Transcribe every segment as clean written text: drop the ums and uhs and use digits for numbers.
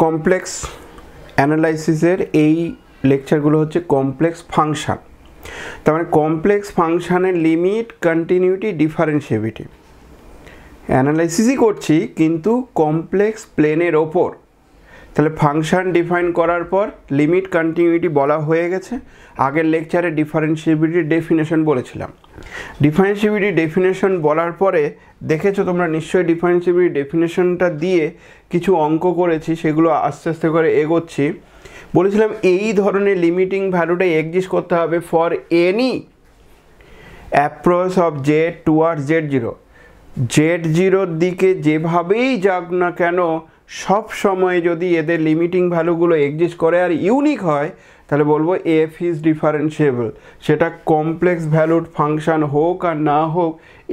Complex অ্যানালাইসিসের এই লেকচারগুলো হচ্ছে complex function. তার মানে কমপ্লেক্স ফাংশনের লিমিট, কন্টিনিউটি, ডিফারেন্সিয়েবিলিটি অ্যানালাইসিসই করছি কিন্তু কমপ্লেক্স প্লেনের ওপর। তাহলে ফাংশন ডিফাইন করার পর লিমিট, কন্টিনিউটি বলা হয়ে গেছে। আগের লেকচারে ডিফারেন্সিয়েবিলিটির ডেফিনেশন বলেছিলাম। ডিফারেন্সিয়েবিলিটি ডেফিনেশন বলার পরে দেখেছো তোমরা নিশ্চয়ই ডিফারেন্সিয়েবিলিটি ডেফিনেশনটা দিয়ে কিছু অঙ্ক করেছি, সেগুলো আস্তে আস্তে করে এগোচ্ছি। বলেছিলাম এই ধরনের লিমিটিং ভ্যালুটা এক্সিস্ট করতে হবে for any approach of Z towards Z0। Z0-র দিকে যেভাবেই যাক না কেন সব সময় যদি এদের লিমিটিং ভ্যালুগুলো এক্সিস্ট করে আর ইউনিক হয় তাহলে বলবো এফ ইজ ডিফারেন্সিয়েবল। সেটা কমপ্লেক্স ভ্যালুড ফাংশন হোক আর না হোক,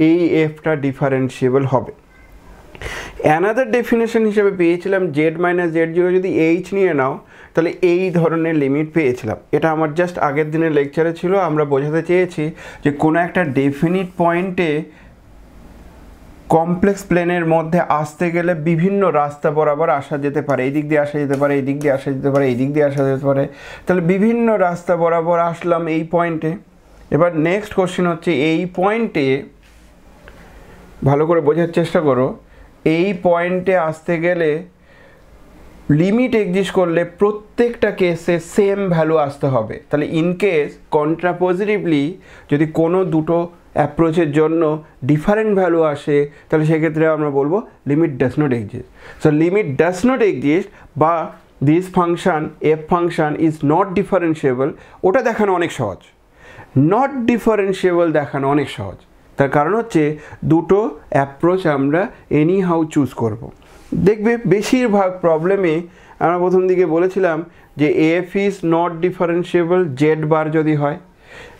এই এফটা ডিফারেন্সিয়েবল হবে। অ্যানাদার ডেফিনেশন হিসেবে পেয়েছিলাম জেড মাইনাস Z0 যদি এইচ নিয়ে নাও তাহলে এই ধরনের লিমিট পেয়েছিলাম। এটা আমার জাস্ট আগের দিনের লেকচারে ছিল। আমরা বোঝাতে চেয়েছি যে কোনো একটা ডেফিনিট পয়েন্টে কমপ্লেক্স প্লেনের মধ্যে আসতে গেলে বিভিন্ন রাস্তা বরাবর আসা যেতে পারে। এই দিক দিয়ে আসা যেতে পারে, এই দিক দিয়ে আসা যেতে পারে, এই দিক দিয়ে আসা যেতে পারে। তাহলে বিভিন্ন রাস্তা বরাবর আসলাম এই পয়েন্টে। এবার নেক্সট কোশ্চেন হচ্ছে এই পয়েন্টে ভালো করে বোঝার চেষ্টা করো। এই পয়েন্টে আসতে গেলে লিমিট এক্সিস্ট করলে প্রত্যেকটা কেসে সেম ভ্যালু আসতে হবে। তাহলে ইন কেস কন্ট্রাপোজিটিভলি যদি কোনো দুটো অ্যাপ্রোচের জন্য ডিফারেন্ট ভ্যালু আসে তাহলে সেক্ষেত্রে আমরা বলবো limit does not exist. So limit does not exist বা this function f function is not differentiable, ওটা দেখানো অনেক সহজ। নট ডিফারেন্সিয়েবল দেখানো অনেক সহজ। তার কারণ হচ্ছে দুটো অ্যাপ্রোচ আমরা এনি হাউ চুজ করব। দেখবে বেশিরভাগ প্রবলেমে আমরা প্রথম দিকে বলেছিলাম যে f is not differentiable z bar যদি হয়,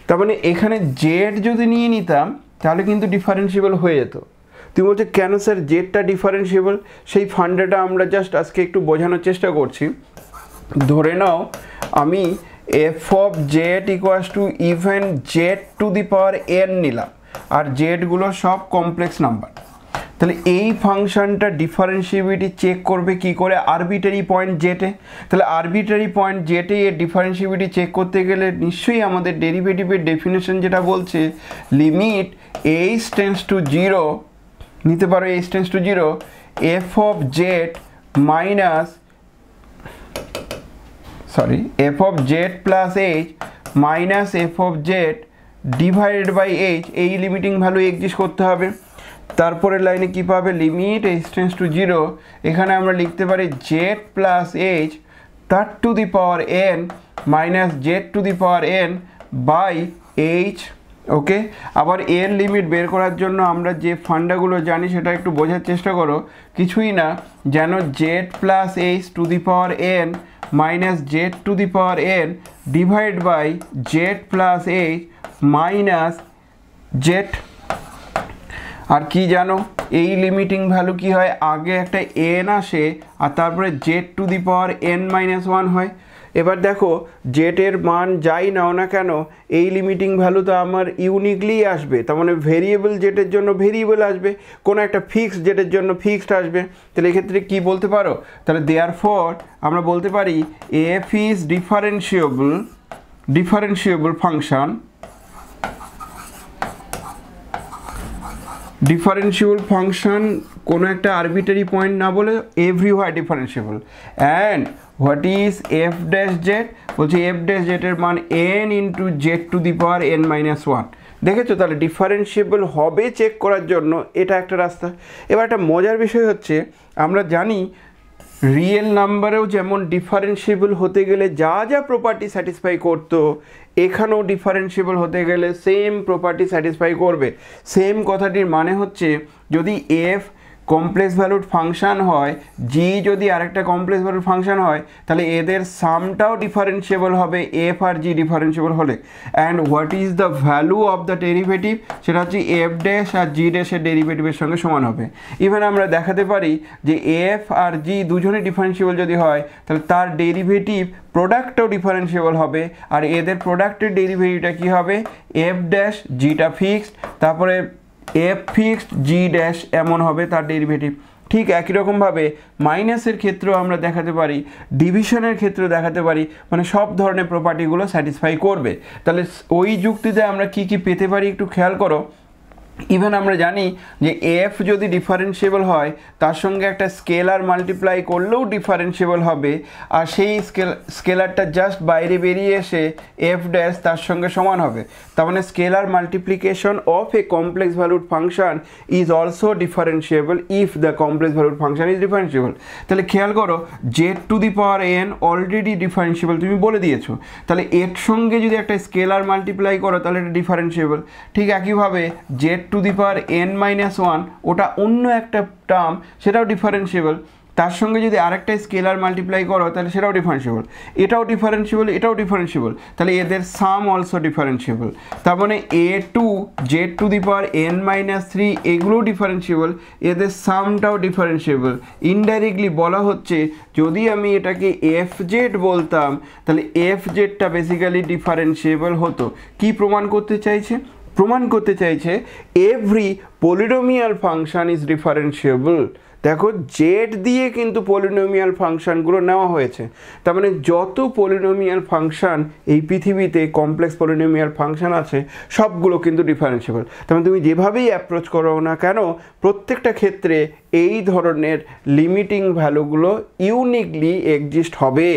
তার মানে এখানে জেড যদি নিয়ে নিতাম তাহলে কিন্তু ডিফারেন্সিয়েবল হয়ে যেত। তুমি বলছো কেন স্যার জেডটা ডিফারেন্সিয়েবল? সেই ফান্ডাটা আমরা জাস্ট আজকে একটু বোঝানোর চেষ্টা করছি। ধরে নাও আমি F of Z equals two even Z to the power N নিলাম, আর জেডগুলো সব কমপ্লেক্স নাম্বার। তাহলে এই ফাংশনটা ডিফারেন্সিয়েবিলিটি চেক করবে কি করে? আরবিটারি পয়েন্ট জেটে। তাহলে আরবিটারি পয়েন্ট জেটে এর ডিফারেন্সিয়েবিলিটি চেক করতে গেলে নিশ্চয়ই আমাদের ডেরিভেটিভের ডেফিনেশন যেটা বলছে লিমিট এইচ টেন্স টু 0 নিতে পারো, h tends to 0 f of z minus f of z plus h minus f of z divided by h. এই লিমিটিং ভ্যালু এক্সিস্ট করতে হবে। তারপরের লাইনে কী পাবে? লিমিট এইচ টেন্স টু 0, এখানে আমরা লিখতে পারি জেড প্লাস এইচ তার to the power n minus z to the power n by h. Okay, আবার এর লিমিট বের করার জন্য আমরা যে ফান্ডাগুলো জানি সেটা একটু বোঝার চেষ্টা করো। কিছুই না, যেন z plus h to the power n minus z to the power n divide by z plus h minus z. আর কি জানো এই লিমিটিং ভ্যালু কি হয়? আগে একটা এন আসে আর তারপরে Z to the power n minus 1 হয়। এবার দেখো জেডের মান যাই নাও না কেন এই লিমিটিং ভ্যালু তো আমার ইউনিকলি আসবে। তার মানে ভেরিয়েবল জেডের জন্য ভেরিয়েবল আসবে, কোনো একটা ফিক্সড জেডের জন্য ফিক্সড আসবে। তাহলে এক্ষেত্রে কী বলতে পারো? তাহলে দেয়ারফর আমরা বলতে পারি F is differentiable function. Differentiable function কোনো একটা আরবিটারি পয়েন্ট না বলে everywhere differentiable. And what is F dash Z? বলছি এফ ড্যাশ জেডের মান N into Z to the power n minus 1। দেখেছো? তাহলে ডিফারেন্সিয়েবল হবে চেক করার জন্য এটা একটা রাস্তা। এবার একটা মজার বিষয় হচ্ছে আমরা জানি রিয়েল নাম্বারেও যেমন ডিফারেন্সিয়েবল হতে গেলে যা যা প্রপার্টি স্যাটিসফাই করতো এখানেও ডিফারেন্সিয়েবল হতে গেলে সেম প্রপার্টি স্যাটিসফাই করবে। সেম কথাটির মানে হচ্ছে যদি এফ কমপ্লেক্স ভ্যালুড ফাংশান হয়, জি যদি আরেকটা কমপ্লেক্স ভ্যালুড ফাংশান হয় তাহলে এদের সামটাও ডিফারেন্সিয়েবল হবে এফ আর জি ডিফারেন্সিয়েবল হলে। And what is the value of the derivative? সেটা হচ্ছে এফ ড্যাশ আর জি ড্যাশের ডেরিভেটিভের সঙ্গে সমান হবে। ইভেন আমরা দেখাতে পারি যে এফ আর জি দুজনে ডিফারেন্সিয়েবল যদি হয় তাহলে তার ডেরিভেটিভ প্রোডাক্টটাও ডিফারেন্সিয়েবল হবে। আর এদের প্রোডাক্টের ডেরিভেটিভটা কী হবে? এফ ড্যাশ জিটা ফিক্সড, তারপরে এফ ফিক্সড জি ড্যাশ এমন হবে তার ডেরিভেটিভ। ঠিক একই রকমভাবে মাইনাসের ক্ষেত্রেও আমরা দেখাতে পারি, ডিভিশনের ক্ষেত্রেও দেখাতে পারি, মানে সব ধরনের প্রপার্টিগুলো স্যাটিসফাই করবে। তাহলে ওই যুক্তিতে আমরা কি কি পেতে পারি একটু খেয়াল করো। ইভেন আমরা জানি যে এফ যদি ডিফারেন্সিয়েবল হয় তার সঙ্গে একটা স্কেলার মাল্টিপ্লাই করলেও ডিফারেন্সিয়েবল হবে, আর সেই স্কেলারটা জাস্ট বাইরে বেরিয়ে এসে এফ ড্যাশ তার সঙ্গে সমান হবে। তার মানে scalar multiplication of A complex valued function is also differentiable if the complex valued function is differentiable. তাহলে খেয়াল করো Z to the power N already differentiable, তুমি বলে দিয়েছো, তাহলে এর সঙ্গে যদি একটা স্কেলার মাল্টিপ্লাই করো তাহলে এটা ডিফারেন্সিয়েবল। ঠিক একইভাবে Z to the power n minus one ওটা অন্য একটা টার্ম, সেটাও ডিফারেন্সিয়েবল, তার সঙ্গে যদি আরেকটা স্কেলার মাল্টিপ্লাই করো তাহলে সেটাও ডিফারেন্সিয়েবল, এটাও ডিফারেন্সিয়েবল, এটাও ডিফারেন্সিয়েবল, তাহলে এদের সাম অলসো ডিফারেন্সিয়েবল। তার মানে a two z to the power n minus three এগুলোও ডিফারেন্সিয়েবল, এদের সামটাও ডিফারেন্সিয়েবল। ইনডাইরেক্টলি বলা হচ্ছে যদি আমি এটাকে এফ জেড বলতাম তাহলে এফ জেডটা বেসিক্যালি ডিফারেন্সিয়েবল হতো। কি প্রমাণ করতে চাইছে? প্রমাণ করতে চাইছে every polynomial function is differentiable. দেখো জেড দিয়ে কিন্তু পলিনোমিয়াল ফাংশনগুলো নেওয়া হয়েছে, তার মানে যত পলিনোমিয়াল ফাংশন এই পৃথিবীতে কমপ্লেক্স পলিনোমিয়াল ফাংশন আছে সবগুলো কিন্তু ডিফারেন্সিয়েবল। তার মানে তুমি যেভাবেই অ্যাপ্রোচ করো না কেন প্রত্যেকটা ক্ষেত্রে এই ধরনের লিমিটিং ভ্যালুগুলো ইউনিকলি এক্সিস্ট হবে।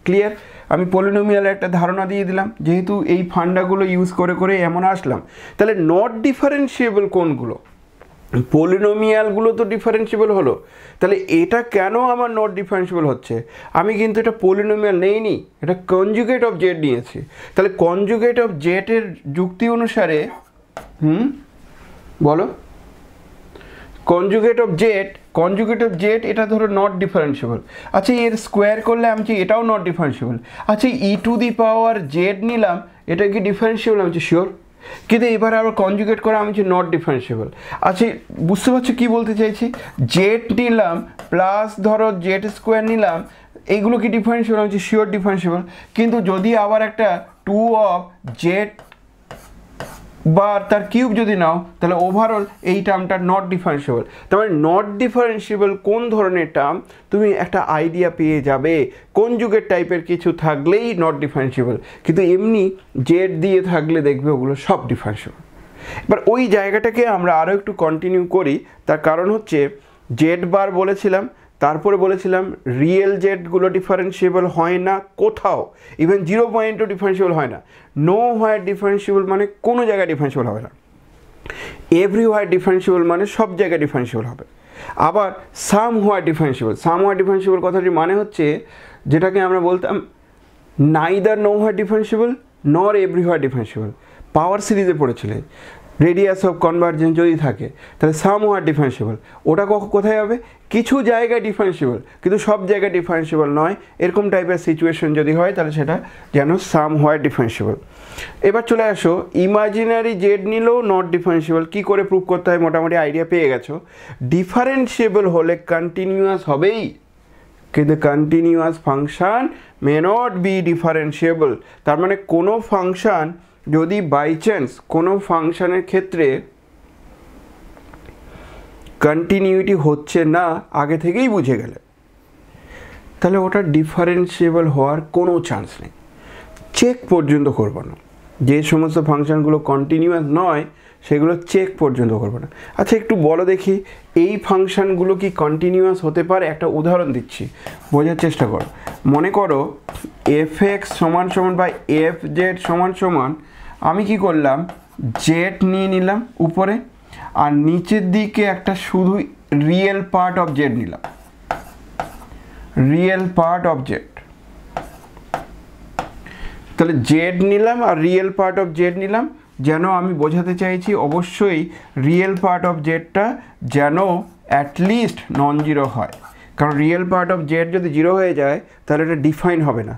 ক্লিয়ার? আমি পলিনোমিয়ালের একটা ধারণা দিয়ে দিলাম, যেহেতু এই ফান্ডাগুলো ইউজ করে করে এমন আসলাম। তাহলে নট ডিফারেন্সিয়েবল কোনগুলো? পলিনোমিয়ালগুলো তো ডিফারেন্সিয়েবল হলো, তাহলে এটা কেন আমার নট ডিফারেন্সিয়েবল হচ্ছে? আমি কিন্তু এটা পলিনোমিয়াল নেইনি, এটা কনজুগেট অফ জেড নিয়েছি। তাহলে কনজুগেট অফ জেডের যুক্তি অনুসারে বলো, কনজুগেট অফ জেড এটা ধরো নট ডিফারেন্সিয়েবল। আচ্ছা এর স্কোয়ার করলে আমি এটাও নট ডিফারেন্সিয়েবল। আচ্ছা ই টু দি পাওয়ার জেড নিলাম, এটা কি ডিফারেন্সিয়েবল? আমি শিওর, কিন্তু এবার আবার কনজুগেট করা আমি নট ডিফারেন্সিয়েবল। আচ্ছা বুঝতে পারছো কি বলতে চাইছি? জেড নিলাম প্লাস ধরো জেড স্কোয়ার নিলাম, এইগুলো কি ডিফারেন্সিয়েবল? আমি শিওর ডিফারেন্সিয়েবল। কিন্তু যদি আবার একটা টু অফ জেড বা তার কিউব যদি নাও তাহলে ওভারঅল এই টার্মটা নট ডিফারেন্সিয়েবল। তার মানে নট ডিফারেন্সিয়েবল কোন ধরনের টার্ম তুমি একটা আইডিয়া পেয়ে যাবে। কনজুগেট টাইপের কিছু থাকলেই নট ডিফারেন্সিয়েবল, কিন্তু এমনি জেড দিয়ে থাকলে দেখবে ওগুলো সব ডিফারেন্সিয়েবল। এবার ওই জায়গাটাকে আমরা আরও একটু কন্টিনিউ করি। তার কারণ হচ্ছে জেড বার বলেছিলাম, তারপরে বলেছিলাম রিয়েল জেডগুলো ডিফারেন্সিয়েবল হয় না কোথাও, ইভেন 0 পয়েন্টও ডিফারেন্সিয়েবল হয় না। নো হোয়ার ডিফারেন্সিয়েবল মানে কোনো জায়গায় ডিফারেন্সিয়েবল হবে না। এভরিওয়ার ডিফারেন্সিয়েবল মানে সব জায়গায় ডিফারেন্সিয়েবল হবে। আবার সাম হোয়ার ডিফারেন্সিয়েবল কথাটি মানে হচ্ছে যেটাকে আমরা বলতাম নাইদার নো হোয়ার ডিফারেন্সিয়েবল নর এভরিওয়ার ডিফারেন্সিয়েবল। পাওয়ার সিরিজে পড়েছিলে রেডিয়াস অফ কনভার্জেন্স যদি থাকে তাহলে সাম হোয়ার ডিফারেন্সিয়েবল, ওটা কোথায় হবে? কিছু জায়গায় ডিফারেন্সিয়েবল কিন্তু সব জায়গায় ডিফারেন্সিয়েবল নয়, এরকম টাইপের সিচুয়েশন যদি হয় তাহলে সেটা যেন সাম হোয়ার ডিফারেন্সিয়েবল। এবার চলে আসো ইমাজিনারি জেড নিলেও নট ডিফারেন্সিয়েবল। কী করে প্রুভ করতে হয় মোটামুটি আইডিয়া পেয়ে গেছো। ডিফারেন্সিয়েবল হলে কন্টিনিউয়াস হবেই, কিন্তু continuous function may not be differentiable. তার মানে কোনো ফাংশন যদি বাই চান্স কোনো ফাংশনের ক্ষেত্রে কন্টিনিউটি হচ্ছে না আগে থেকেই বুঝে গেলে, তাহলে ওটা ডিফারেন্সিয়েবল হওয়ার কোনো চান্স নেই, চেক পর্যন্ত করবো না। যে সমস্ত ফাংশনগুলো কন্টিনিউয়াস নয় সেগুলো চেক পর্যন্ত করবো না। আচ্ছা একটু বলো দেখি এই ফাংশনগুলো কি কন্টিনিউয়াস হতে পারে? একটা উদাহরণ দিচ্ছি, বোঝার চেষ্টা করো। মনে করো এফ এক্স সমান সমান বা এফ জেড সমান সমান, আমি কি করলাম জেড নিয়ে নিলাম উপরে, আর নিচের দিকে একটা শুধু রিয়েল পার্ট অফ জেড নিলাম, রিয়েল পার্ট অফ জেড। তাহলে জেড নিলাম আর রিয়েল পার্ট অফ জেড নিলাম, যেন আমি বোঝাতে চাইছি অবশ্যই রিয়েল পার্ট অফ জেডটা যেন অ্যাটলিস্ট নন জিরো হয়, কারণ রিয়েল পার্ট অফ জেড যদি জিরো হয়ে যায় তাহলে এটা ডিফাইন হবে না।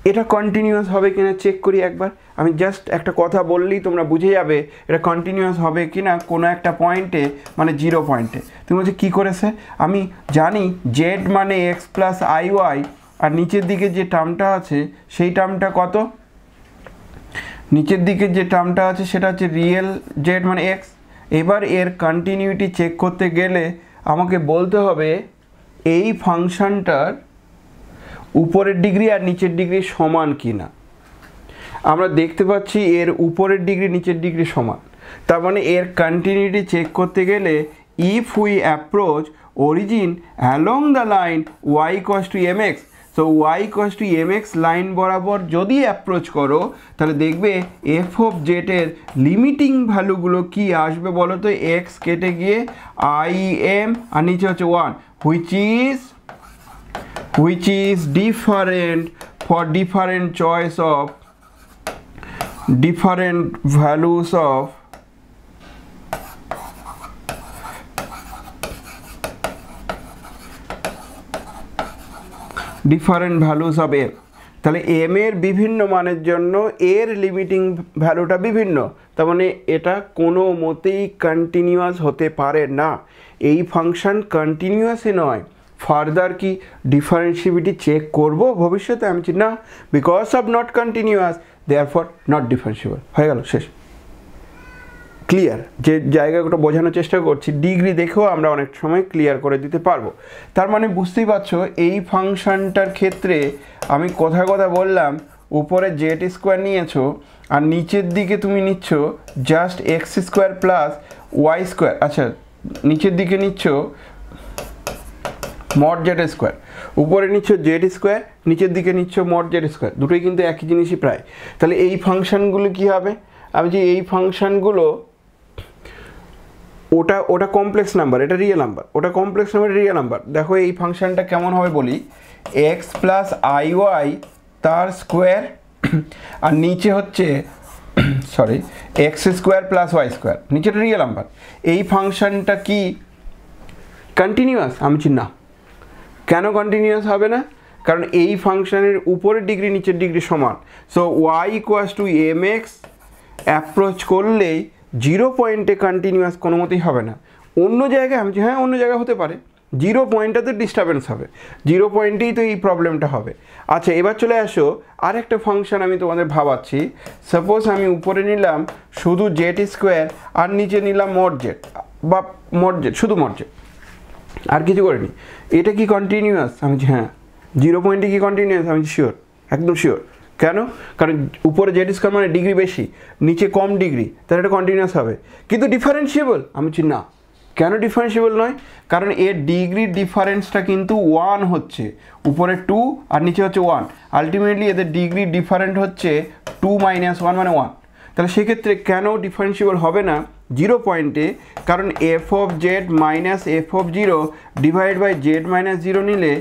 এটা কন্টিনিউয়াস হবে কিনা চেক করি একবার। আমি জাস্ট একটা কথা বললেই তোমরা বুঝে যাবে এটা কন্টিনিউয়াস হবে কিনা কোনো একটা পয়েন্টে, মানে 0 পয়েন্টে। তুমি বলছো কী করেছে? আমি জানি জেড মানে এক্স প্লাস আই ওয়াই, আর নিচের দিকে যে টার্মটা আছে সেই টার্মটা কত? নিচের দিকে যে টার্মটা আছে সেটা হচ্ছে রিয়েল জেড মানে এক্স। এবার এর কন্টিনিউটি চেক করতে গেলে আমাকে বলতে হবে এই ফাংশনটার উপরের ডিগ্রি আর নিচের ডিগ্রি সমান কি না। আমরা দেখতে পাচ্ছি এর উপরের ডিগ্রি নিচের ডিগ্রি সমান, তার মানে এর কন্টিনিউটি চেক করতে গেলে if we approach origin along the line y equals to mx, so y equals to mx line বরাবর যদি অ্যাপ্রোচ করো তাহলে দেখবে এফ অফ জেটের লিমিটিং ভ্যালুগুলো কি আসবে বলো তো। এক্স কেটে গিয়ে আই এম আর নিচে হচ্ছে 1, which is different for different choice of different values of different values of m। তাহলে m এর বিভিন্ন মানের জন্য এর লিমিটিং ভ্যালুটা বিভিন্ন, তার মানে এটা কোনো মতেই কন্টিনিউয়াস হতে পারে না। এই ফাংশন কন্টিনিউয়াসই নয়। ফার্দার কি ডিফারেন্সিবিলিটি চেক করব ভবিষ্যতে? আমি বলছি না, because of not continuous therefore not differentiable, হয়ে গেল, শেষ। ক্লিয়ার? যে জায়গাগুলো বোঝানোর চেষ্টা করছি ডিগ্রি দেখেও আমরা অনেক সময় ক্লিয়ার করে দিতে পারবো। তার মানে বুঝতেই পারছো এই ফাংশনটার ক্ষেত্রে আমি কথা বললাম উপরে জেড স্কোয়ার নিয়েছো আর নিচের দিকে তুমি নিচ্ছ just x square plus y square. আচ্ছা, নিচের দিকে নিচ্ছ মড জেড স্কোয়ার, উপরে নিচ্ছ জেড স্কোয়ার, নিচের দিকে নিচ্ছ মড জেড স্কোয়ার, দুটোই কিন্তু একই জিনিসই প্রায়। তাহলে এই ফাংশনগুলো কি হবে? আমি যে এই ফাংশনগুলো ওটা কমপ্লেক্স নাম্বার, এটা রিয়েল নাম্বার, ওটা কমপ্লেক্স নাম্বার, রিয়েল নাম্বার। দেখো এই ফাংশনটা কেমন হবে বলি, এক্স প্লাস আই ওয়াই তার স্কোয়ার আর নিচে হচ্ছে sorry x square plus y square, নিচেটা রিয়েল নাম্বার। এই ফাংশনটা কি কন্টিনিউয়াস? আমি বলছি না। কেন কন্টিনিউয়াস হবে না? কারণ এই ফাংশনের উপরের ডিগ্রি নিচের ডিগ্রি সমান। So y equals to m x approach করলেই 0 পয়েন্টে কন্টিনিউয়াস কোনো মতেই হবে না। অন্য জায়গায় আমি হ্যাঁ অন্য জায়গায় হতে পারে, 0 পয়েন্টটাতে ডিস্টারবেন্স হবে, 0 পয়েন্টেই তো এই প্রবলেমটা হবে। আচ্ছা, এবার চলে আসো আরেকটা ফাংশন আমি তোমাদের ভাবাচ্ছি। সাপোজ আমি উপরে নিলাম শুধু জেড স্কোয়ার আর নিচে নিলাম মড জেড বা মড জেড, শুধু মড জেড, আর কিছু করিনি। এটা কি কন্টিনিউয়াস? আমি হ্যাঁ। 0 পয়েন্টে কি কন্টিনিউয়াস? আমি শিওর, একদম শিওর। কেন? কারণ উপরে জেড স্কোয়ার মানে ডিগ্রি বেশি, নিচে কম ডিগ্রি, তাহলে এটা কন্টিনিউয়াস হবে। কিন্তু ডিফারেন্সিয়েবল? আমি বলছি না। কেন ডিফারেন্সিয়েবল নয়? কারণ এর ডিগ্রি ডিফারেন্সটা কিন্তু 1 হচ্ছে, উপরে 2 আর নিচে হচ্ছে 1, আলটিমেটলি এদের ডিগ্রি ডিফারেন্ট হচ্ছে 2 - 1 মানে 1। তাহলে সেক্ষেত্রে কেন ডিফারেন্সিয়েবল হবে না 0 পয়েন্টে? কারণ f of z minus f of 0 divide by z minus 0 নিলে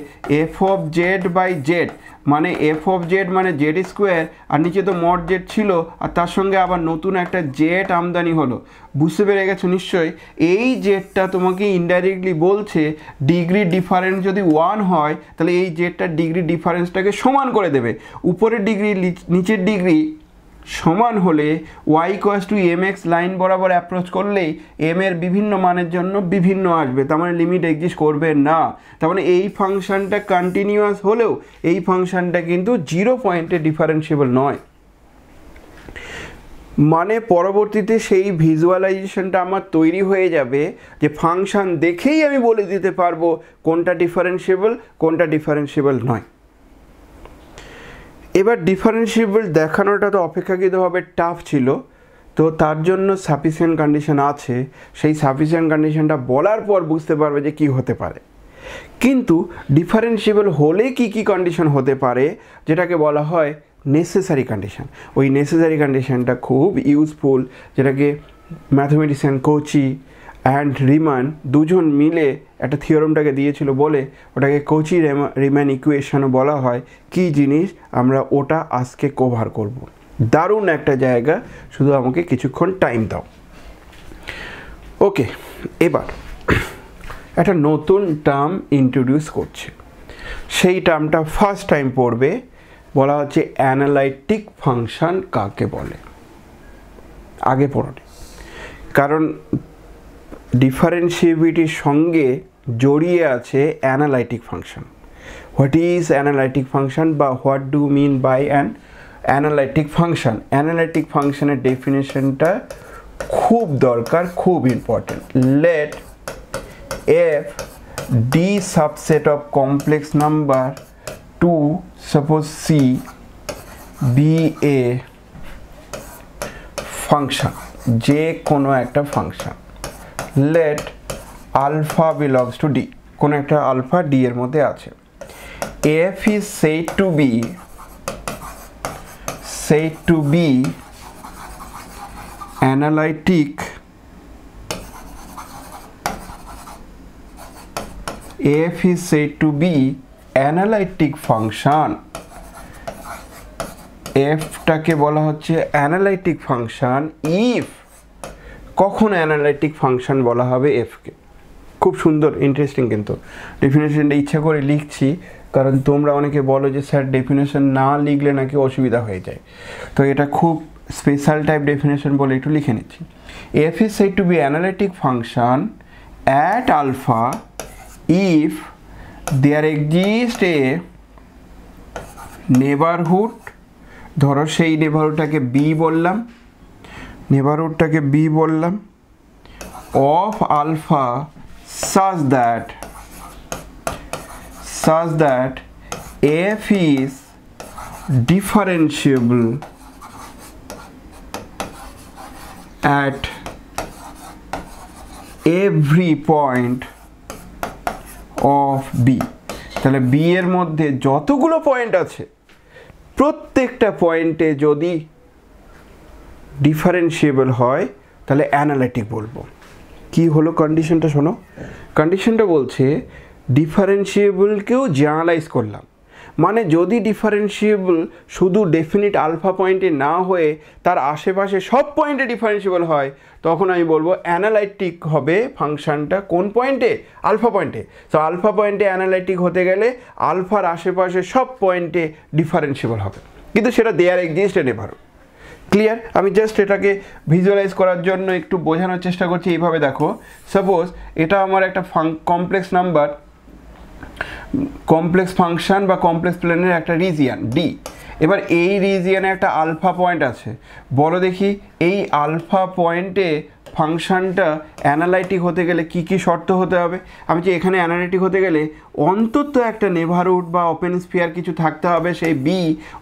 f of z by z মানে এফ অফ জেড মানে জেড স্কোয়ার, আর নিচে তো মড জেড ছিল আর তার সঙ্গে আবার নতুন একটা জেড আমদানি হলো। বুঝতে পেরে গেছো নিশ্চয়ই? এই জেডটা তোমাকে ইনডাইরেক্টলি বলছে ডিগ্রি ডিফারেন্স যদি 1 হয় তাহলে এই জেডটার ডিগ্রি ডিফারেন্সটাকে সমান করে দেবে। উপরের ডিগ্রি নিচের ডিগ্রি সমান হলে y equals to m x line বরাবর অ্যাপ্রোচ করলেই এম এর বিভিন্ন মানের জন্য বিভিন্ন আসবে, তার মানে লিমিট এক্সিস্ট করবে না। তার মানে এই ফাংশনটা কন্টিনিউয়াস হলেও এই ফাংশনটা কিন্তু 0 পয়েন্টে ডিফারেন্সিয়েবল নয়। মানে পরবর্তীতে সেই ভিজুয়ালাইজেশনটা আমার তৈরি হয়ে যাবে যে ফাংশন দেখেই আমি বলে দিতে পারবো কোনটা ডিফারেন্সিয়েবল কোনটা ডিফারেন্সিয়েবল নয়। এবার ডিফারেন্সিয়েবল দেখানোটা তো অপেক্ষাকৃতভাবে টাফ ছিল, তো তার জন্য সাফিসিয়েন্ট কন্ডিশন আছে। সেই সাফিসিয়েন্ট কন্ডিশনটা বলার পর বুঝতে পারবে যে কি হতে পারে। কিন্তু ডিফারেন্সিয়েবল হলে কি কি কন্ডিশন হতে পারে যেটাকে বলা হয় নেসেসারি কন্ডিশন। ওই নেসেসারি কন্ডিশনটা খুব ইউজফুল, যেটাকে ম্যাথমেটিশিয়ান কৌচি অ্যান্ড রিমান দুজন মিলে একটা থিওরামটাকে দিয়েছিল বলে ওটাকে কৌচি রিমান ইকুয়েশনও বলা হয়। কি জিনিস আমরা ওটা আজকে কভার করব। দারুণ একটা জায়গা, শুধু আমাকে কিছুক্ষণ টাইম দাও। ওকে, এবার একটা নতুন টার্ম ইন্ট্রোডিউস করছে, সেই টার্মটা ফার্স্ট টাইম পড়বে। বলা হচ্ছে অ্যানালাইটিক ফাংশন কাকে বলে। আগে পড়ে, কারণ ডিফারেন্সিয়েবিলিটির সঙ্গে জড়িয়ে আছে analytic function. What is analytic function বা what do mean by an analytic function? Analytic ফাংশনের ডেফিনেশনটা খুব দরকার, খুব important. Let if D subset of complex number 2 suppose C be a function, যে কোনো একটা function, let alpha belongs to D, কোনো একটা আলফা D এর মধ্যে আছে, F is said to be analytic F is said to be analytic function, F টাকে বলা হচ্ছে analytic function if, কখন analytic function বলা হবে F কে। খুব সুন্দর, ইন্টারেস্টিং, কিন্তু ডেফিনেশনটা ইচ্ছা করে লিখছি কারণ তোমরা অনেকে বলো যে স্যার ডেফিনেশন না লিখলে নাকি অসুবিধা হয়ে যায়, তো এটা খুব স্পেশাল টাইপ ডেফিনেশন বলে একটু লিখে নিচ্ছি। F is said to be analytic function at alpha if there exists a neighborhood, ধরো সেই নেইবারহুডটাকে B বললাম, নেইবারহুডটাকে B বললাম, of alpha such that F is differentiable at every point of B, তাহলে B এর মধ্যে যতগুলো পয়েন্ট আছে প্রত্যেকটা পয়েন্টে যদি ডিফারেন্সিয়েবল হয় তাহলে অ্যানালিটিক বলবো। কি হলো কন্ডিশনটা শোনো, কন্ডিশনটা বলছে ডিফারেন্সিয়েবলকেও জেনারেলাইজ করলাম, মানে যদি ডিফারেন্সিয়েবল শুধু ডেফিনিট আলফা পয়েন্টে না হয়ে তার আশেপাশে সব পয়েন্টে ডিফারেন্সিয়েবল হয় তখন আমি বলবো অ্যানালাইটিক হবে ফাংশনটা কোন পয়েন্টে, আলফা পয়েন্টে। তো আলফা পয়েন্টে অ্যানালাইটিক হতে গেলে আলফার আশেপাশে সব পয়েন্টে ডিফারেন্সিয়েবল হবে, কিন্তু সেটা দেয়ার এক্সিস্ট এ নেভারহুড। ক্লিয়ার? আমি জাস্ট এটাকে ভিজুয়ালাইজ করার জন্য একটু বোঝানোর চেষ্টা করছি। এইভাবে দেখো, সাপোজ এটা আমার একটা কমপ্লেক্স নাম্বার, কমপ্লেক্স ফাংশন বা কমপ্লেক্স প্লেনের একটা রিজিয়ান D, এবার এই রিজিয়ানে একটা আলফা পয়েন্ট আছে, বলো দেখি এই আলফা পয়েন্টে ফাংশনটা অ্যানালাইটিক হতে গেলে কি কি শর্ত হতে হবে। আমি যে এখানে অ্যানালাইটিক হতে গেলে অন্তত একটা নেভারহুড বা ওপেন স্ফিয়ার কিছু থাকতে হবে, সেই বি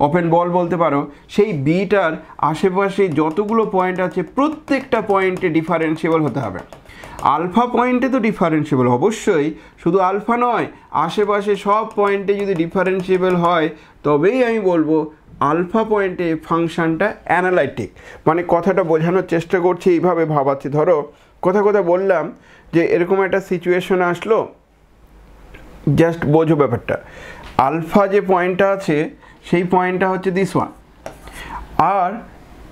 ওপেন বল বলতে পারো, সেই বিটার আশেপাশে যতগুলো পয়েন্ট আছে প্রত্যেকটা পয়েন্টে ডিফারেন্সিয়েবল হতে হবে। আলফা পয়েন্টে তো ডিফারেন্সিয়েবল অবশ্যই, শুধু আলফা নয় আশেপাশে সব পয়েন্টে যদি ডিফারেন্সিয়েবল হয় তবেই আমি বলবো আলফা পয়েন্টে ফাংশনটা অ্যানালাইটিক। মানে কথাটা বোঝানোর চেষ্টা করছি, এইভাবে ভাবাচ্ছি। ধরো কথা বললাম যে এরকম একটা সিচুয়েশন আসলো, জাস্ট বোঝো ব্যাপারটা। আলফা যে পয়েন্টটা আছে সেই পয়েন্টটা হচ্ছে দিস ওয়ান, আর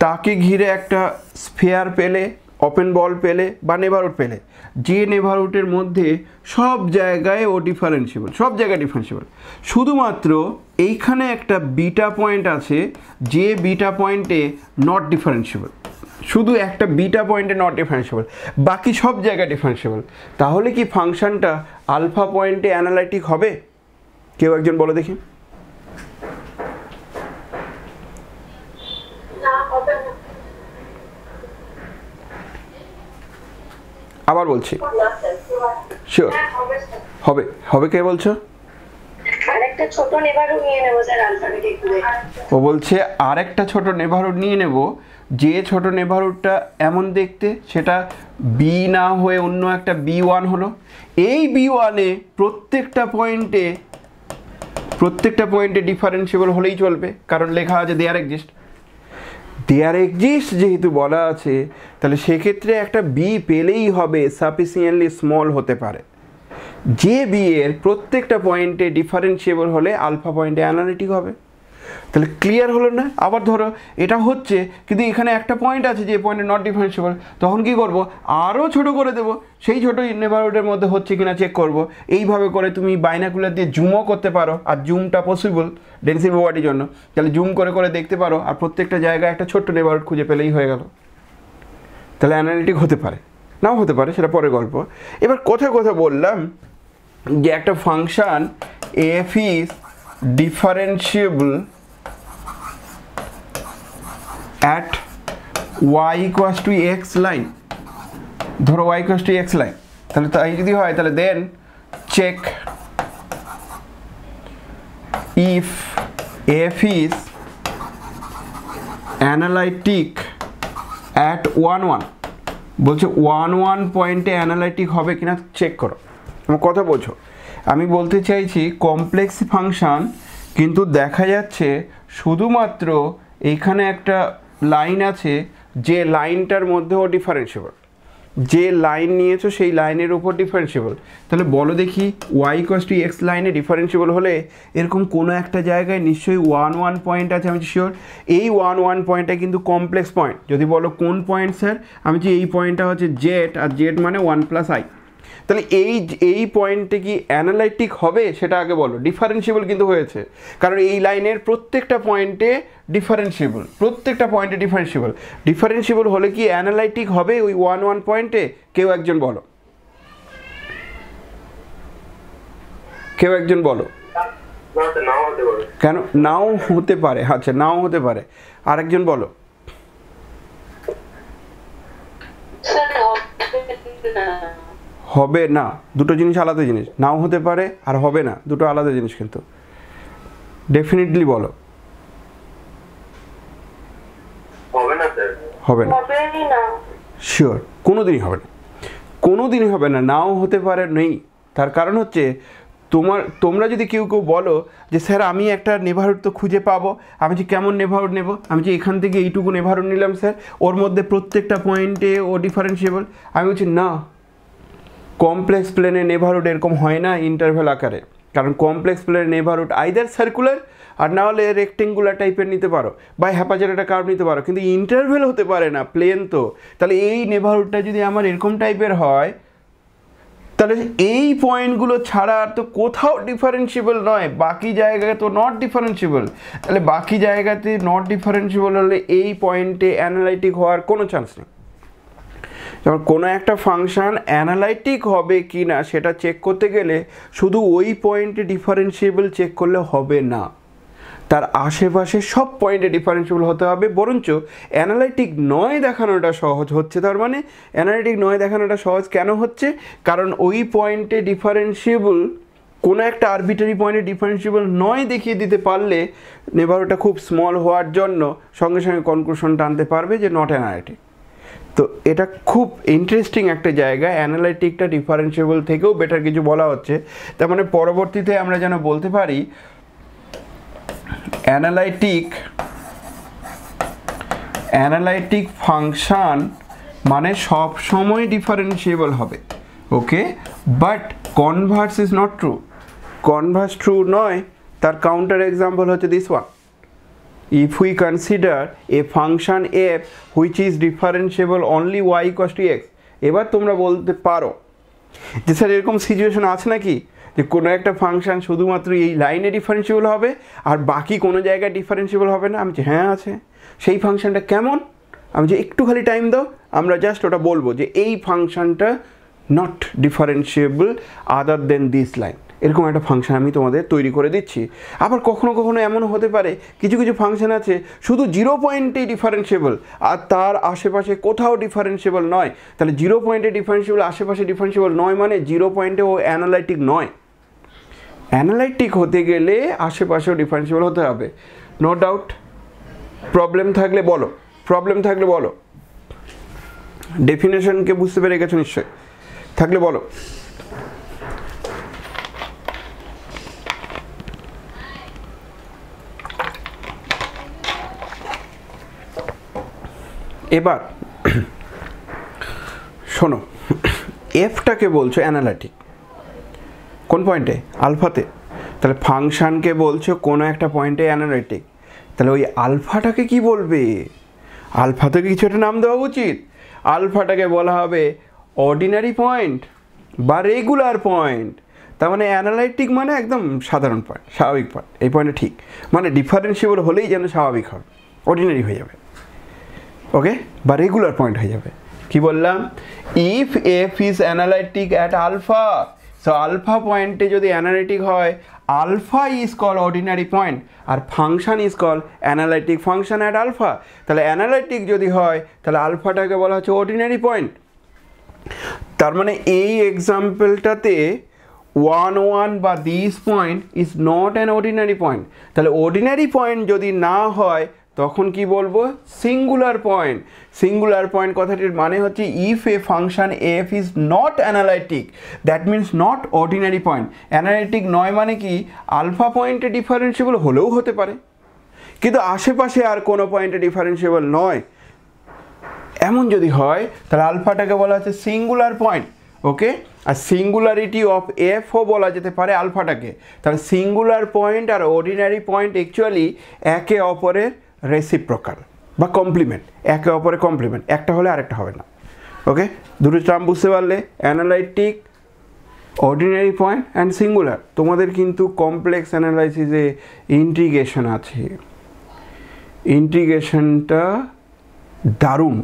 তাকে ঘিরে একটা স্ফিয়ার পেলে, ওপেন বল পেলে বা নেভারহুড পেলে, যে নেভারহুডের মধ্যে সব জায়গায় ও ডিফারেন্সিয়েবল, সব জায়গায় ডিফারেন্সিয়েবল, শুধুমাত্র এইখানে একটা বিটা পয়েন্ট আছে যে বিটা পয়েন্টে নট ডিফারেন্সিয়েবল, শুধু একটা বিটা পয়েন্টে নট ডিফারেন্সিয়েবল, বাকি সব জায়গায় ডিফারেন্সিয়েবল। তাহলে কি ফাংশনটা আলফা পয়েন্টে অ্যানালাইটিক হবে? কেউ একজন বলো দেখি। আবার বলছি, শিওর হবে? হবে কে বলছো? আরেকটা ছোট নেভারহুড নিয়ে নেব স্যার আলফাবেটিক করে। ও বলছে আরেকটা ছোট নেভারহুড নিয়ে নেব, যে ছোট নেভারহুডটা এমন দেখতে সেটা বি না হয়ে অন্য একটা B1 হলো। এই B1-এ প্রত্যেকটা পয়েন্টে ডিফারেন্সিয়েবল হলেই চলবে, কারণ লেখা আছে দেয়ার এক্সিস্ট। দেয়ার এক্সিস্ট যেহেতু বলা আছে তাহলে সেক্ষেত্রে একটা বি পেলেই হবে সাফিসিয়েন্টলি স্মল হতে পারে, যে বি এর প্রত্যেকটা পয়েন্টে ডিফারেন্সিয়েবল হলে আলফা পয়েন্টে অ্যানালিটিক হবে। তাহলে ক্লিয়ার হলো না? আবার ধরো এটা হচ্ছে কিন্তু এখানে একটা পয়েন্ট আছে যে পয়েন্টে নট ডিফারেন্সিয়েবল, তখন কি করব? আরও ছোট করে দেবো, সেই ছোটো নেভারহুডের মধ্যে হচ্ছে কিনা চেক করব। এইভাবে করে তুমি বাইনাকুলার দিয়ে জুমও করতে পারো, আর জুমটা পসিবল ডেন্সিটি প্রপার্টির জন্য, তাহলে জুম করে করে দেখতে পারো, আর প্রত্যেকটা জায়গায় একটা ছোট্ট নেভারহুড খুঁজে পেলেই হয়ে গেল। তাহলে অ্যানালিটিক হতে পারে, নাও হতে পারে, সেটা পরে গল্প। এবার কথা বললাম যে একটা function F is differentiable at y equals to x line, ধরো y equals to x line, তাহলে তাই যদি হয় তাহলে then check if f is analytic at 1 বলছে 1 পয়েন্টে অ্যানালাইটিক হবে কিনা চেক করো। আমার কথা বোঝো, আমি বলতে চাইছি কমপ্লেক্স ফাংশন কিন্তু দেখা যাচ্ছে শুধুমাত্র এইখানে একটা লাইন আছে যে লাইনটার মধ্যেও ডিফারেন্সিয়েবল, যে লাইন নিয়েছো সেই লাইনের উপর ডিফারেন্সিয়েবল। তাহলে বলো দেখি y = x লাইনে ডিফারেন্সিয়েবল হলে এরকম কোনো একটা জায়গায় নিশ্চয়ই 1 পয়েন্ট আছে, আমি শিওর। এই 1 পয়েন্টটা কিন্তু কমপ্লেক্স পয়েন্ট। যদি বলো কোন পয়েন্ট স্যার, আমি যে এই পয়েন্টটা হচ্ছে জেড, আর জেড মানে 1 + i। তাহলে এই পয়েন্টে কি অ্যানালাইটিক হবে সেটা আগে বলো। ডিফারেন্সিয়েবল কিন্তু হয়েছে, কারণ এই লাইনের প্রত্যেকটা পয়েন্টে ডিফারেন্সিয়েবল, প্রত্যেকটা পয়েন্টে ডিফারেন্সিয়েবল। ডিফারেন্সিয়েবল হলে কি অ্যানালাইটিক হবে ওই 1 পয়েন্টে? কেউ একজন বলো, কেউ একজন বলো। কেন নাও হতে পারে? আচ্ছা, নাও হতে পারে। আরেকজন বলো। হবে না, দুটো জিনিস আলাদা জিনিস। নাও হতে পারে আর হবে না, দুটো আলাদা জিনিস কিন্তু। ডেফিনেটলি বলো। হবে না স্যার, হবে না, শিওর কোনোদিনই হবে না, কোনোদিনই হবে না। নাও হতে পারে নেই, তার কারণ হচ্ছে তোমরা যদি কেউ বলো যে স্যার আমি একটা নেভারহুড তো খুঁজে পাবো, আমি যে কেমন নেভারহুড নেব, আমি যে এখান থেকে এইটুকু নেভারহুড নিলাম স্যার, ওর মধ্যে প্রত্যেকটা পয়েন্টে ও ডিফারেন্সিয়েবল। আমি বলছি না, কমপ্লেক্স প্লেনে নেভারহুড এরকম হয় না ইন্টারভ্যাল আকারে। কারণ কমপ্লেক্স প্লেনের নেভারহুড আইদার সার্কুলার আর না হলে রেক্টেঙ্গুলার টাইপের নিতে পারো, বা হ্যাপাচার একটা কার্ভ নিতে পারো, কিন্তু ইন্টারভ্যাল হতে পারে না, প্লেন তো। তাহলে এই নেভারহুডটা যদি আমার এরকম টাইপের হয়, তাহলে এই পয়েন্টগুলো ছাড়া আর তো কোথাও ডিফারেন্সিয়েবল নয়, বাকি জায়গায় তো নট ডিফারেন্সিয়েবল। তাহলে বাকি জায়গাতে নট ডিফারেন্সিয়েবল হলে এই পয়েন্টে অ্যানালাইটিক হওয়ার কোনো চান্স নেই। যেমন কোনো একটা ফাংশান অ্যানালাইটিক হবে কি না সেটা চেক করতে গেলে শুধু ওই পয়েন্টে ডিফারেন্সিয়েবল চেক করলে হবে না, তার আশেপাশে সব পয়েন্টে ডিফারেন্সিয়েবল হতে হবে। বরঞ্চ অ্যানালাইটিক নয় দেখানোটা সহজ হচ্ছে। তার মানে অ্যানালাইটিক নয় দেখানোটা সহজ কেন হচ্ছে? কারণ ওই পয়েন্টে ডিফারেন্সিয়েবল, কোনো একটা আরবিটারি পয়েন্টে ডিফারেন্সিয়েবল নয় দেখিয়ে দিতে পারলে নেভারহুডটা খুব স্মল হওয়ার জন্য সঙ্গে সঙ্গে কনক্লুশন টানতে পারবে যে নট অ্যানালাইটিক। তো এটা খুব ইন্টারেস্টিং একটা জায়গা। অ্যানালাইটিকটা ডিফারেন্সিয়েবল থেকেও বেটার কিছু বলা হচ্ছে। তার মানে পরবর্তীতে আমরা যেন বলতে পারি অ্যানালাইটিক ফাংশন মানে সব সময় ডিফারেন্সিয়েবল হবে, okay, but converse is not true. Converse true নয়, তার কাউন্টার এক্সাম্পল হচ্ছে this one. If we consider a function f which is differentiable only y = x, এবার তোমরা বলতে পারো যে স্যার এরকম সিচুয়েশন আছে নাকি যে কোনো একটা ফাংশন শুধুমাত্র এই লাইনে ডিফারেন্সিয়েবল হবে আর বাকি কোনো জায়গায় ডিফারেন্সিয়েবল হবে না? আমি যে হ্যাঁ আছে। সেই ফাংশনটা কেমন? আমি যে একটু খালি টাইম দাও, আমরা জাস্ট ওটা বলবো যে এই ফাংশনটা not differentiable other than this line. এরকম একটা ফাংশন আমি তোমাদের তৈরি করে দিচ্ছি। আবার কখনো কখনো এমন হতে পারে কিছু কিছু ফাংশন আছে শুধু 0 পয়েন্টেই ডিফারেন্সিয়েবল আর তার আশেপাশে কোথাও ডিফারেন্সিয়েবল নয়। তাহলে 0 পয়েন্টে ডিফারেন্সিয়েবল, আশেপাশে ডিফারেন্সিয়েবল নয়, মানে 0 পয়েন্টে ও অ্যানালাইটিক নয়। অ্যানালাইটিক হতে গেলে আশেপাশেও ডিফারেন্সিয়েবল হতে হবে, নো ডাউট। প্রবলেম থাকলে বলো, প্রবলেম থাকলে বলো। ডেফিনেশনকে বুঝতে পেরে গেছো নিশ্চয়, থাকলে বলো। এবার শোনো, এফটাকে বলছো অ্যানালাইটিক কোন পয়েন্টে? আলফাতে। তাহলে ফাংশানকে বলছো কোনো একটা পয়েন্টে অ্যানালাইটিক, তাহলে ওই আলফাটাকে কি বলবে? আলফাতে কিছু একটা নাম দেওয়া উচিত। আলফাটাকে বলা হবে অর্ডিনারি পয়েন্ট বা রেগুলার পয়েন্ট। তার মানে অ্যানালাইটিক মানে একদম সাধারণ পয়েন্ট, স্বাভাবিক পয়েন্ট। এই পয়েন্টে ঠিক, মানে ডিফারেন্সিয়েবল হলেই যেন স্বাভাবিক হবে, অর্ডিনারি হয়ে যাবে, ওকে, বা রেগুলার পয়েন্ট হয়ে যাবে। কি বললাম? If f is analytic at alpha, so alpha পয়েন্টে যদি অ্যানালাইটিক হয়, alpha is call ordinary point আর function is call analytic function at alpha. তাহলে অ্যানালাইটিক যদি হয় তাহলে আলফাটাকে বলা হচ্ছে অর্ডিনারি পয়েন্ট। তার মানে এই এক্সাম্পলটাতে 1 1 বা this point is not an ordinary point. তাহলে অর্ডিনারি পয়েন্ট যদি না হয় তখন কি বলবো? Singular point. সিঙ্গুলার পয়েন্ট কথাটির মানে হচ্ছে if A function F is not analytic, that means not ordinary point. Analytic নয় মানে কি আলফা পয়েন্টে ডিফারেন্সিয়েবল হলেও হতে পারে, কিন্তু আশেপাশে আর কোনো পয়েন্টে ডিফারেন্সিয়েবল নয়, এমন যদি হয় তাহলে আলফাটাকে বলা হচ্ছে সিঙ্গুলার পয়েন্ট। ওকে, আর সিঙ্গুলারিটি অফ এফও বলা যেতে পারে আলফাটাকে। তাহলে সিঙ্গুলার পয়েন্ট আর অর্ডিনারি পয়েন্ট অ্যাকচুয়ালি একে অপরের রেসিপ্রোকাল বা কমপ্লিমেন্ট, একে অপরের কমপ্লিমেন্ট, একটা হলে আরেকটা হবে না। ওকে, দুটো টার্ম বুঝতে পারলে, analytic, ordinary point and singular. তোমাদের কিন্তু কমপ্লেক্স অ্যানালাইসিসে ইন্টিগ্রেশন আছে, ইন্টিগ্রেশনটা দারুণ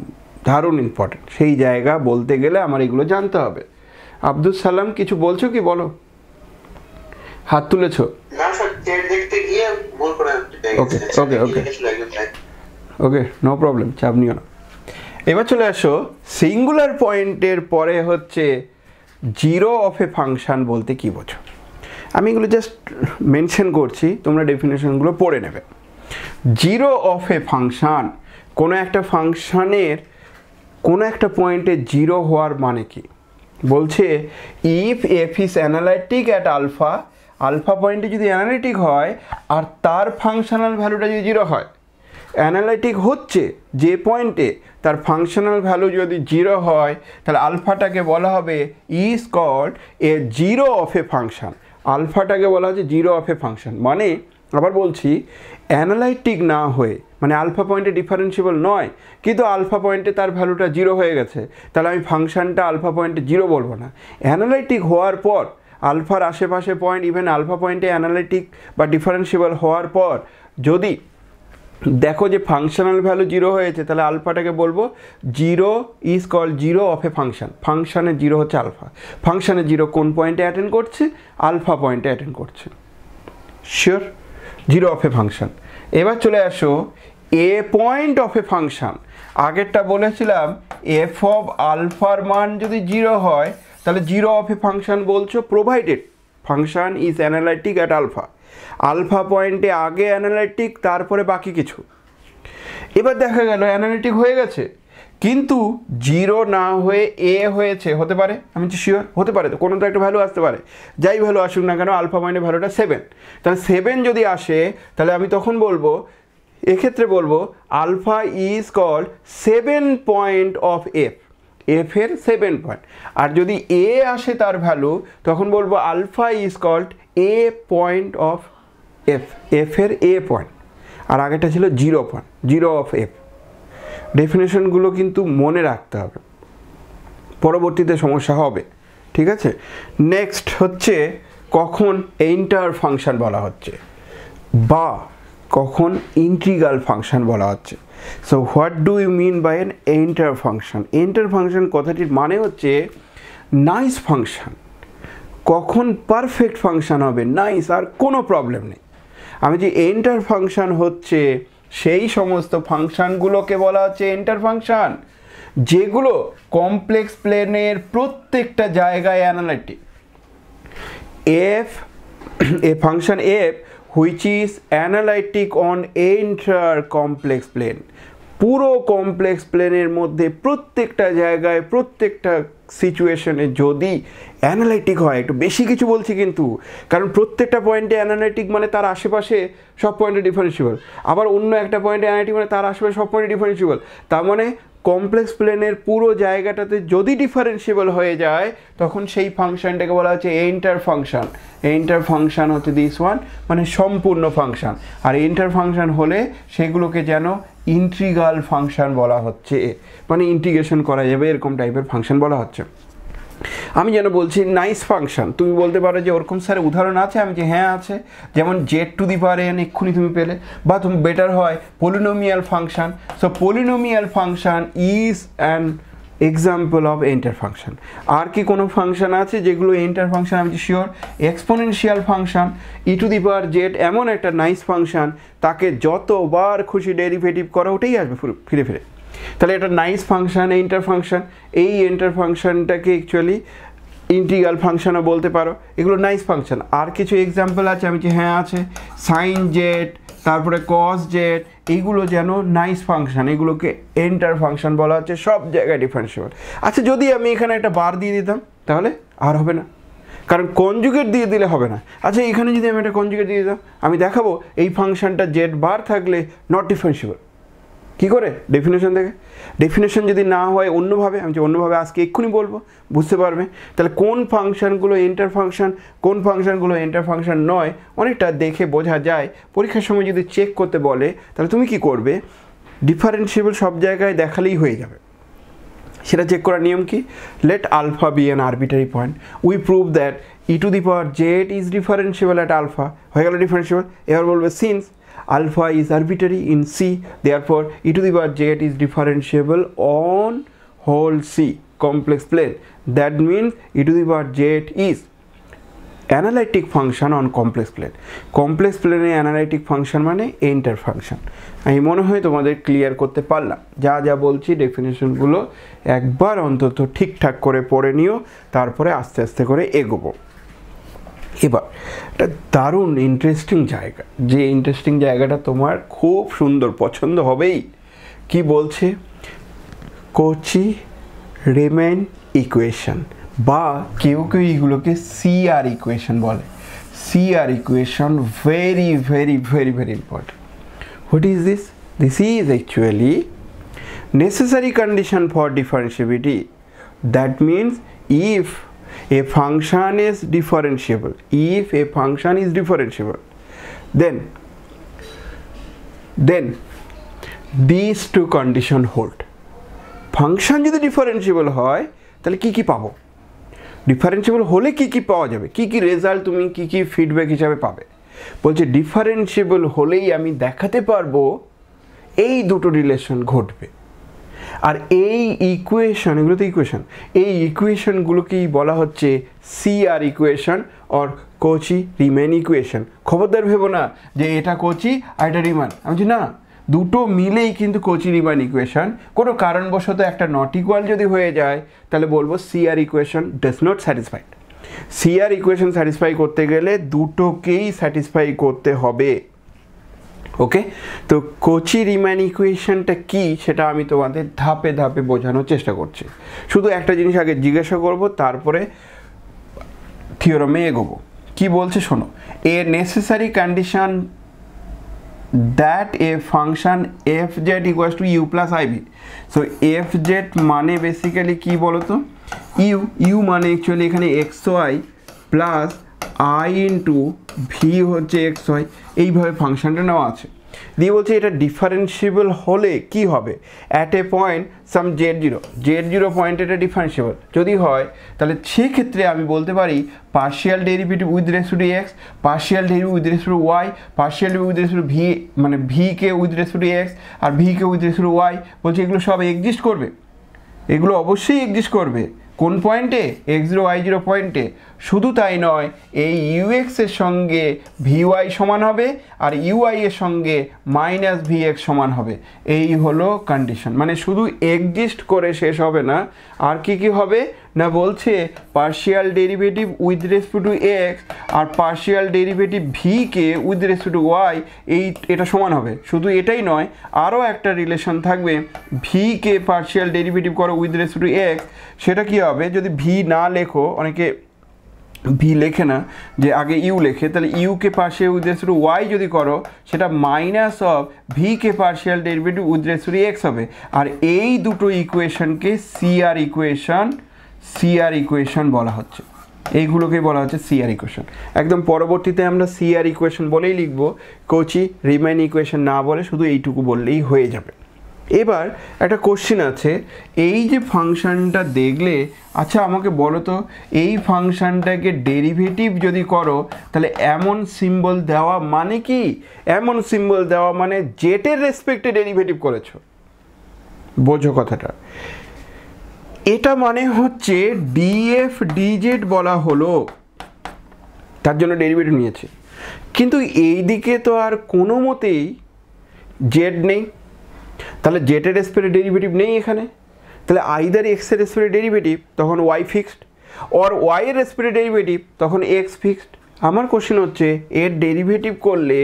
দারুণ ইম্পর্টেন্ট। সেই জায়গা বলতে গেলে আমার এগুলো জানতে হবে। আব্দুল সালাম কিছু বলছো কি? বলো, হাত তুলেছো? ওকে ওকে ওকে ওকে, নো প্রবলেম, চাপ নিও না। এবার চলে আসো, সিঙ্গুলার পয়েন্টের পরে হচ্ছে জিরো অফ এ ফাংশন বলতে কি বোঝো? আমি এগুলো জাস্ট মেনশন করছি, তোমরা ডেফিনেশনগুলো পড়ে নেবে। জিরো অফ এ ফাংশন, কোনো একটা ফাংশনের কোনো একটা পয়েন্টে জিরো হওয়ার মানে কি? বলছে if f is analytic at alpha, alpha পয়েন্টে যদি অ্যানালাইটিক হয় আর তার ফাংশনাল ভ্যালুটা যদি জিরো হয়, অ্যানালাইটিক হচ্ছে যে পয়েন্টে তার ফাংশনাল ভ্যালু যদি জিরো হয়, তাহলে আলফাটাকে বলা হবে is called a zero of a function. আলফাটাকে বলা হচ্ছে জিরো অফ এ ফাংশন। মানে আবার বলছি, অ্যানালাইটিক না হয়ে মানে আলফা পয়েন্টে ডিফারেন্সিয়েবল নয়, কিন্তু আলফা পয়েন্টে তার ভ্যালুটা জিরো হয়ে গেছে, তাহলে আমি ফাংশনটা আলফা পয়েন্টে জিরো বলবো না। অ্যানালাইটিক হওয়ার পর আলফার আশেপাশে পয়েন্ট, ইভেন আলফা পয়েন্টে অ্যানালাইটিক বা ডিফারেন্সিয়েবল হওয়ার পর যদি দেখো যে ফাংশনাল ভ্যালু জিরো হয়েছে, তাহলে আলফাটাকে বলবো zero is called zero of a function. ফাংশনের জিরো হচ্ছে আলফা। ফাংশনের জিরো কোন পয়েন্টে অ্যাটেন্ড করছে? আলফা পয়েন্টে অ্যাটেন্ড করছে। Sure? Zero of a function. এবার চলে আসো a point of a function. আগেরটা বলেছিলাম এফ অফ আলফার মান যদি জিরো হয় তাহলে জিরো অফ এ ফাংশন বলছো provided function is analytic at alpha. Alpha পয়েন্টে আগে অ্যানালাইটিক, তারপরে বাকি কিছু। এবার দেখা গেল অ্যানালাইটিক হয়ে গেছে, কিন্তু জিরো না হয়ে এ হয়েছে, হতে পারে, আমি তো শিওর হতে পারে, তো কোনো তো একটা ভ্যালু আসতে পারে। যাই ভ্যালু আসুক না কেন, আলফা পয়েন্টের ভ্যালুটা 7, তাহলে 7 যদি আসে তাহলে আমি তখন বলবো, এক্ষেত্রে বলবো alpha is called 7 point of f, এফের 7 পয়েন্ট। আর যদি এ আসে তার ভ্যালু, তখন বলবো alpha is called a point of f, এফের এ পয়েন্ট। আর আগেটা ছিল zero point, zero of f. ডেফিনেশনগুলো কিন্তু মনে রাখতে হবে, পরবর্তীতে সমস্যা হবে। ঠিক আছে, নেক্সট হচ্ছে কখন ইন্টার ফাংশন বলা হচ্ছে বা কখন ইন্টিগ্রাল ফাংশন বলা হচ্ছে। So what do you mean by an entire function? Entire function কথাটির মানে হচ্ছে নাইস ফাংশন। কখন পারফেক্ট ফাংশন হবে, নাইস, আর কোনো প্রবলেম নেই। আমি যে ইন্টার ফাংশন হচ্ছে সেই সমস্ত ফাংশনগুলোকে বলা হচ্ছে ইন্টার ফাংশন যেগুলো কমপ্লেক্স প্লেনের প্রত্যেকটা জায়গায় analytic. F a function f which is analytic on entire complex plane, পুরো কমপ্লেক্স প্লেনের মধ্যে প্রত্যেকটা জায়গায় প্রত্যেকটা সিচুয়েশনে যদি অ্যানালাইটিক হয়, একটু বেশি কিছু বলছি কিন্তু, কারণ প্রত্যেকটা পয়েন্টে অ্যানালাইটিক মানে তার আশেপাশে সব পয়েন্টে ডিফারেন্সিয়েবল, আবার অন্য একটা পয়েন্টে অ্যানালাইটিক মানে তার আশেপাশে সব পয়েন্টে ডিফারেন্সিয়েবল। তার মানে কমপ্লেক্স প্লেনের পুরো জায়গাটাতে যদি ডিফারেন্সিয়েবল হয়ে যায়, তখন সেই ফাংশনটাকে বলা হচ্ছে ইন্টার ফাংশন। ইন্টার ফাংশন হচ্ছে দিস ওয়ান, মানে সম্পূর্ণ ফাংশন। আর ইন্টার ফাংশন হলে সেগুলোকে যেন ইন্টিগ্রাল ফাংশন বলা হচ্ছে, মানে ইন্টিগ্রেশন করা যাবে এরকম টাইপের ফাংশন বলা হচ্ছে। আমি যেন বলছি নাইস ফাংশন, তুমি বলতে পারো যে ওরকম স্যার উদাহরণ আছে? আমি যে হ্যাঁ আছে, যেমন z to the power n এক্ষুনি তুমি পেলে, বা তুমি বেটার হয় polynomial function. So polynomial function is an example of entire function. আর কি কোনো ফাংশন আছে যেগুলো এন্টার ফাংশন? আমি sure exponential function, e to the power z এমন একটা নাইস ফাংশন, তাকে যতবার খুশি ডেরিভেটিভ করা ওটাই আসবে ফিরে ফিরে। তাহলে এটা নাইস ফাংশন, এন্টার ফাংশন, এই এন্টার ফাংশনটাকে অ্যাকচুয়ালি ইন্টিগ্রাল ফাংশনও বলতে পারো। এগুলো নাইস ফাংশন। আর কিছু এক্সাম্পল আছে, আমি যে হ্যাঁ আছে, সাইন জেড, তারপরে কস জেড, এইগুলো যেন নাইস ফাংশন, এগুলোকে এন্টার ফাংশন বলা হচ্ছে, সব জায়গায় ডিফারেন্সিয়েবল। আচ্ছা যদি আমি এখানে একটা বার দিয়ে দিতাম তাহলে আর হবে না, কারণ কনজুগেট দিয়ে দিলে হবে না। আচ্ছা এখানে যদি আমি একটা কনজুগেট দিয়ে দিতাম, আমি দেখাবো এই ফাংশনটা জেড বার থাকলে নট ডিফারেন্সিয়েবল। কী করে? ডেফিনেশন থেকে। ডেফিনেশন যদি না হয় অন্যভাবে, আমি যে অন্যভাবে আজকে এক্ষুনি বলবো, বুঝতে পারবে। তাহলে কোন ফাংশনগুলো এন্টার ফাংশন, কোন ফাংশনগুলো এন্টার ফাংশন নয়, অনেকটা দেখে বোঝা যায়। পরীক্ষার সময় যদি চেক করতে বলে তাহলে তুমি কি করবে, ডিফারেন্সিয়েবল সব জায়গায় দেখালেই হয়ে যাবে। সেটা চেক করার নিয়ম কি? Let alpha be an arbitrary point, we prove that e to the power z is differentiable at alpha. হয়ে গেল ডিফারেন্সিয়েবল। এবার বলবে since alpha is arbitrary in C, therefore e to the power z is differentiable on whole C complex plane. That means e to the power z is analytic function on complex plane. Complex plane A analytic function মানে enter function। আমি মনে হয় তোমাদের clear করতে পারলাম। যা যা বলছি ডেফিনেশনগুলো একবার অন্তত ঠিকঠাক করে পড়ে নিও, তারপরে আস্তে আস্তে করে এগোবো। এবার একটা দারুণ ইন্টারেস্টিং জায়গা, যে ইন্টারেস্টিং জায়গাটা তোমার খুব সুন্দর পছন্দ হবেই। কি বলছে? কচি রিমেন ইকুয়েশন, বা কেউ কেউ এগুলোকে সিআর ইকুয়েশন বলে। CR equation very very very very important. What is this? This is actually necessary condition for differentiability. That means if a function is differentiable, if a function is differentiable, then these two condition hold. Function যদি differentiable হয় তাহলে কি কি পাবো, differentiable হলে কি কি পাওয়া যাবে, কি কি রেজাল্ট তুমি কি কি ফিডব্যাক হিসাবে পাবে। বলছে ডিফারেন্সিয়েবল হলেই আমি দেখাতে পারবো এই দুটো রিলেশন ঘটবে। আর এই ইকুয়েশন, এগুলো তো ইকুয়েশন, এই ইকুয়েশনগুলোকেই বলা হচ্ছে সিআর ইকুয়েশন অর কচি রিমেন ইকুয়েশন। খবরদার ভেবো না যে এটা কচি আর এটা রিমান, আমি না, দুটো মিলেই কিন্তু কচি রিমান ইকুয়েশন। কোনো কারণবশত একটা নট ইকুয়াল যদি হয়ে যায় তাহলে বলবো CR equation does not satisfied. CR equation satisfy করতে গেলে দুটোকেই স্যাটিসফাই করতে হবে। ওকে, তো কচি রিমান ইকুয়েশনটা কি সেটা আমি তোমাদের ধাপে ধাপে বোঝানোর চেষ্টা করছি। শুধু একটা জিনিস আগে জিজ্ঞাসা করব, তারপরে থিওরামে এগোবো। কি বলছে শোনো, a necessary condition that a function f z equals to u plus i v. So f Z মানে বেসিক্যালি কি বলতো, ইউ মানে অ্যাকচুয়ালি এখানে x y plus I into v হচ্ছে এক্স ওয়াই, এইভাবে ফাংশনটা নেওয়া আছে। দিয়ে বলছে এটা ডিফারেন্সিয়েবল হলে কি হবে, at a point some z zero point এটা ডিফারেন্সিয়েবল যদি হয়, তাহলে সেক্ষেত্রে আমি বলতে পারি partial derivative with respect to x, partial derivative with respect to y, partial derivative with respect to v, মানে ভিকে উইথ রেসপেক্ট টু এক্স আর ভিকে উইথ রেসপেক্ট টু ওয়াই। বলছে এগুলো সব এক্সিস্ট করবে, এগুলো অবশ্যই এক্সিস্ট করবে। কোন পয়েন্টে? এক্স জিরো ওয়াই জিরো পয়েন্টে। শুধু তাই নয়, এই ইউএক্স এর সঙ্গে ভিওয়াই সমান হবে আর ইউআই এর সঙ্গে মাইনাস ভিএক্স সমান হবে। এই হলো কন্ডিশন। মানে শুধু এক্সিস্ট করে শেষ হবে না, আর কি কি হবে না, বলছে partial derivative with respect to x আর পার্শিয়াল ডেরিভেটিভ ভিকে উইথ রেসপেক্ট টু ওয়াই, এটা সমান হবে। শুধু এটাই নয়, আরও একটা রিলেশন থাকবে, ভিকে পার্শিয়াল ডেরিভেটিভ করো উইথ রেসপেক্ট টু এক্স, সেটা কি হবে, যদি ভি না লেখো, অনেকে ভি লেখে না, যে আগে ইউ লেখে, তাহলে ইউকে partial with respect to y যদি করো, সেটা মাইনাস অফ ভিকে partial derivative with respect to x হবে। আর এই দুটো ইকুয়েশনকে সিআর ইকুয়েশন বলা হচ্ছে, এইগুলোকে বলা হচ্ছে সিআর ইকুয়েশন। একদম পরবর্তীতে আমরা সিআর ইকুয়েশন বলেই লিখবো, কচি রিমেন ইকুয়েশন না বলে শুধু এইটুকু বললেই হয়ে যাবে। এবার একটা কোশ্চেন আছে, এই যে ফাংশনটা দেখলে, আচ্ছা আমাকে বলো তো, এই ফাংশনটাকে ডেরিভেটিভ যদি করো তাহলে এমন সিম্বল দেওয়া মানে কি? এমন সিম্বল দেওয়া মানে জেটের রেসপেক্টে ডেরিভেটিভ করেছো, বোঝো কথাটা। এটা মানে হচ্ছে ডিএফ ডিজেড বলা হলো, তার জন্য ডেরিভেটিভ নিয়েছে। কিন্তু এই দিকে তো আর কোনো মতেই জেড নেই, তাহলে জেটের রেসপেক্টে ডেরিভেটিভ নেই এখানে, তাহলে আইদার এক্সের রেসপেক্টে ডেরিভেটিভ তখন ওয়াই ফিক্সড, অর ওয়াইয়ের রেসপেক্টে ডেরিভেটিভ তখন এক্স ফিক্সড। আমার কোশ্চেন হচ্ছে এর ডেরিভেটিভ করলে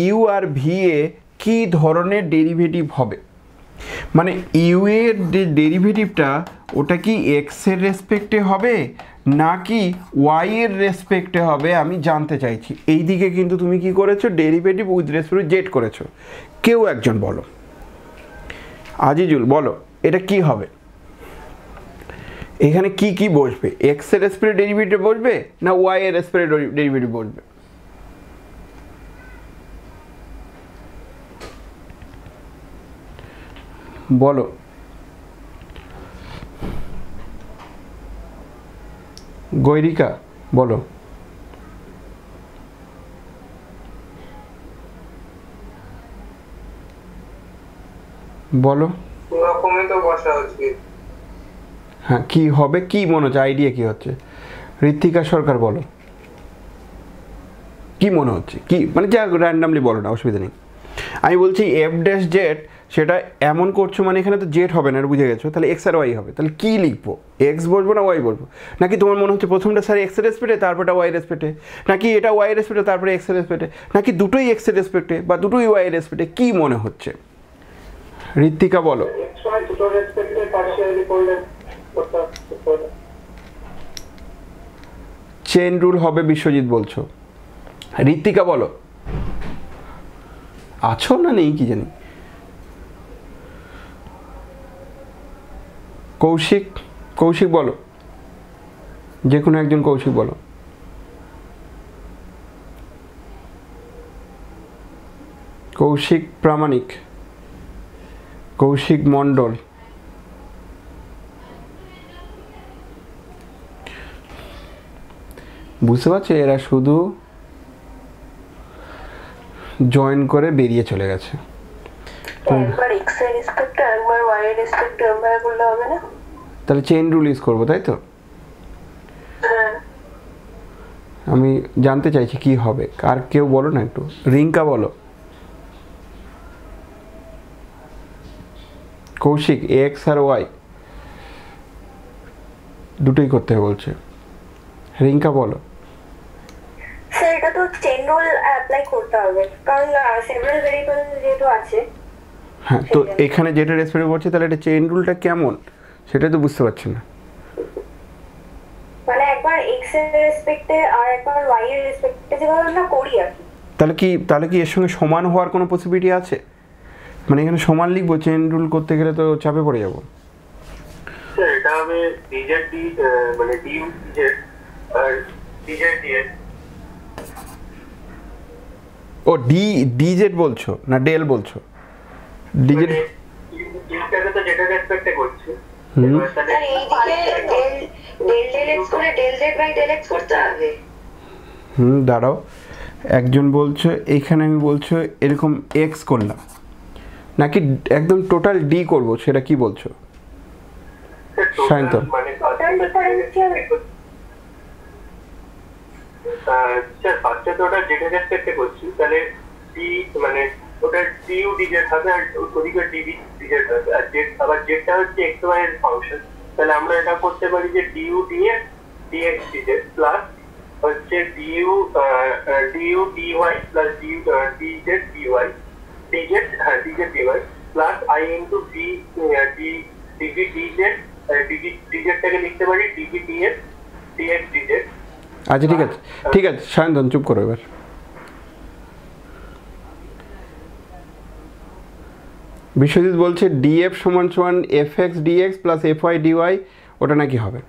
ইউ আর ভি এ কী ধরনের ডেরিভেটিভ হবে, মানে ইউ এর যে ডেরিভেটিভটা ওটা কি এক্সের রেসপেক্টে হবে নাকি ওয়াইয়ের রেসপেক্টে হবে আমি জানতে চাইছি। এই দিকে কিন্তু তুমি কি করেছো, ডেরিভেটিভ উইথ রেসপেক্ট জেড করেছো। কেউ একজন বলো, আজিজুল বলো এটা কি হবে, এখানে কি কি বসবে, এক্স এর রেসপেক্টে ডেরিভেটিভ বসবে না ওয়াই এর রেসপেক্টে ডেরিভেটিভ বসবে? বলো। গৈরিকা বলো। বলো ওরকমই তো বসা উচিত। হ্যাঁ কি হবে, কি মনে হচ্ছে, আইডিয়া কি হচ্ছে? ঋত্বিকা সরকার বলো কি মনে হচ্ছে, কি মানে যা র্যান্ডামলি বলো না, অসুবিধা নেই। আমি বলছি এফ ড্যাশ জেড সেটা এমন করছো মানে এখানে তো জেড হবে না, বুঝে গেছো, তাহলে এক্স আর ওয়াই হবে। তাহলে কি লিখবো, এক্স বসবো না ওয়াই বসবো? নাকি তোমার মনে হচ্ছে প্রথমটা স্যার এক্স এর রেসপেক্টে তারপরটা ওয়াই রেসপেক্টে, নাকি এটা ওয়াই রেসপেক্টে তারপরে এক্স এর রেসপেক্টে, নাকি দুটোই এক্স এর রেসপেক্টে বা দুটোই ওয়াই রেসপেক্টে, কি মনে হচ্ছে? ঋত্বিকা বলো। দুটো রেসপেক্টে পার্সিয়ালি করলে চেন রুল হবে বিশ্বজিৎ বলছো। ঋত্বিকা বলো, আছো না নেই কি জানি। কৌশিক, কৌশিক বলো, যে কোনো একজন কৌশিক বলো। কৌশিক প্রামাণিক, কৌশিক মণ্ডল, বুঝতে পারছো এরা শুধু জয়েন করে বেরিয়ে চলে গেছে। একবার এক্স এর রেসপেক্টে একবার ওয়াই এর রেসপেক্টে এমবার করলে হবে না? তাহলে চেইন রুল ইউজ করবো তাই তো? হ্যাঁ আমি জানতে চাইছি কি হবে, আর কেউ বলো না একটু। রিঙ্কা বলো। কৌশিক এক্স আর ওয়াই দুটোই করতে বলছে। রিঙ্কা বলো। স্যার এটা তো চেইন রুল অ্যাপ্লাই করতে হবে কারণ সেভারাল ভেরিয়েবল যেহেতু আছে। হ্যাঁ তো এখানে যেটা রেসপেক্ট করছে তাহলে এটা চেইন রুলটা কেমন সেটা তো বুঝতে পারছি না। মানে একবার এক্স এর রেসপেক্টে আর একবার ওয়াই এর রেসপেক্টে যেভাবে আমরা করি আর কি। তাহলে কি এর সঙ্গে সমান হওয়ার কোনো পসিবিলিটি আছে? মানে এখানে সমান লিখবো, চেইন রুল করতে গেলে তো চাপে পড়ে যাবো। স্যার এটা হবে ডিজেড ডি মানে ডিউ ডিজেড আর ডিজেড ডিএস। ও ডিজেড বলছো না ডেল বলছো? ডিজেড ইউটাকে তো যেটা রেসপেক্টে করছে। স্যার এইদিকে ডেল ডেল এক্স করে del z by del x করতে হবে। দাঁড়াও, একজন বলছো এইখানে, আমি বলছো এরকম এক্স করলাম নাকি একদম টোটাল ডি করব, সেটা কি বলছো? সায়ন্তন মানে টোটাল ডিফারেন্স কি হবে? স্যার ফার্স্টে তো ওটা যেটা রেসপেক্টে করছি তাহলে ডি মানে ওটা ডিউ ডিজেড হবে আর ওদিকে ডিবি ডিজেড হবে আর জেড, আবার জেডটা হচ্ছে এক্স ওয়াই এর ফাংশন। তাহলে আমরা এটা করতে পারি যে d u d x d x d z plus হচ্ছে d u d u d y plus d u d z d y d z, হ্যাঁ d z d y plus I into d d d v d z d v ডিজেডটাকে লিখতে পারি ডিবি ডিএক্স ডিএক্স ডিজেড। আচ্ছা ঠিক আছে, ঠিক আছে সায়ন্তন চুপ করো এবার। বিশ্বজিৎ বলছে ডিএফ সমান সমান f x dx plus f y dy, ওটা নাকি হবে।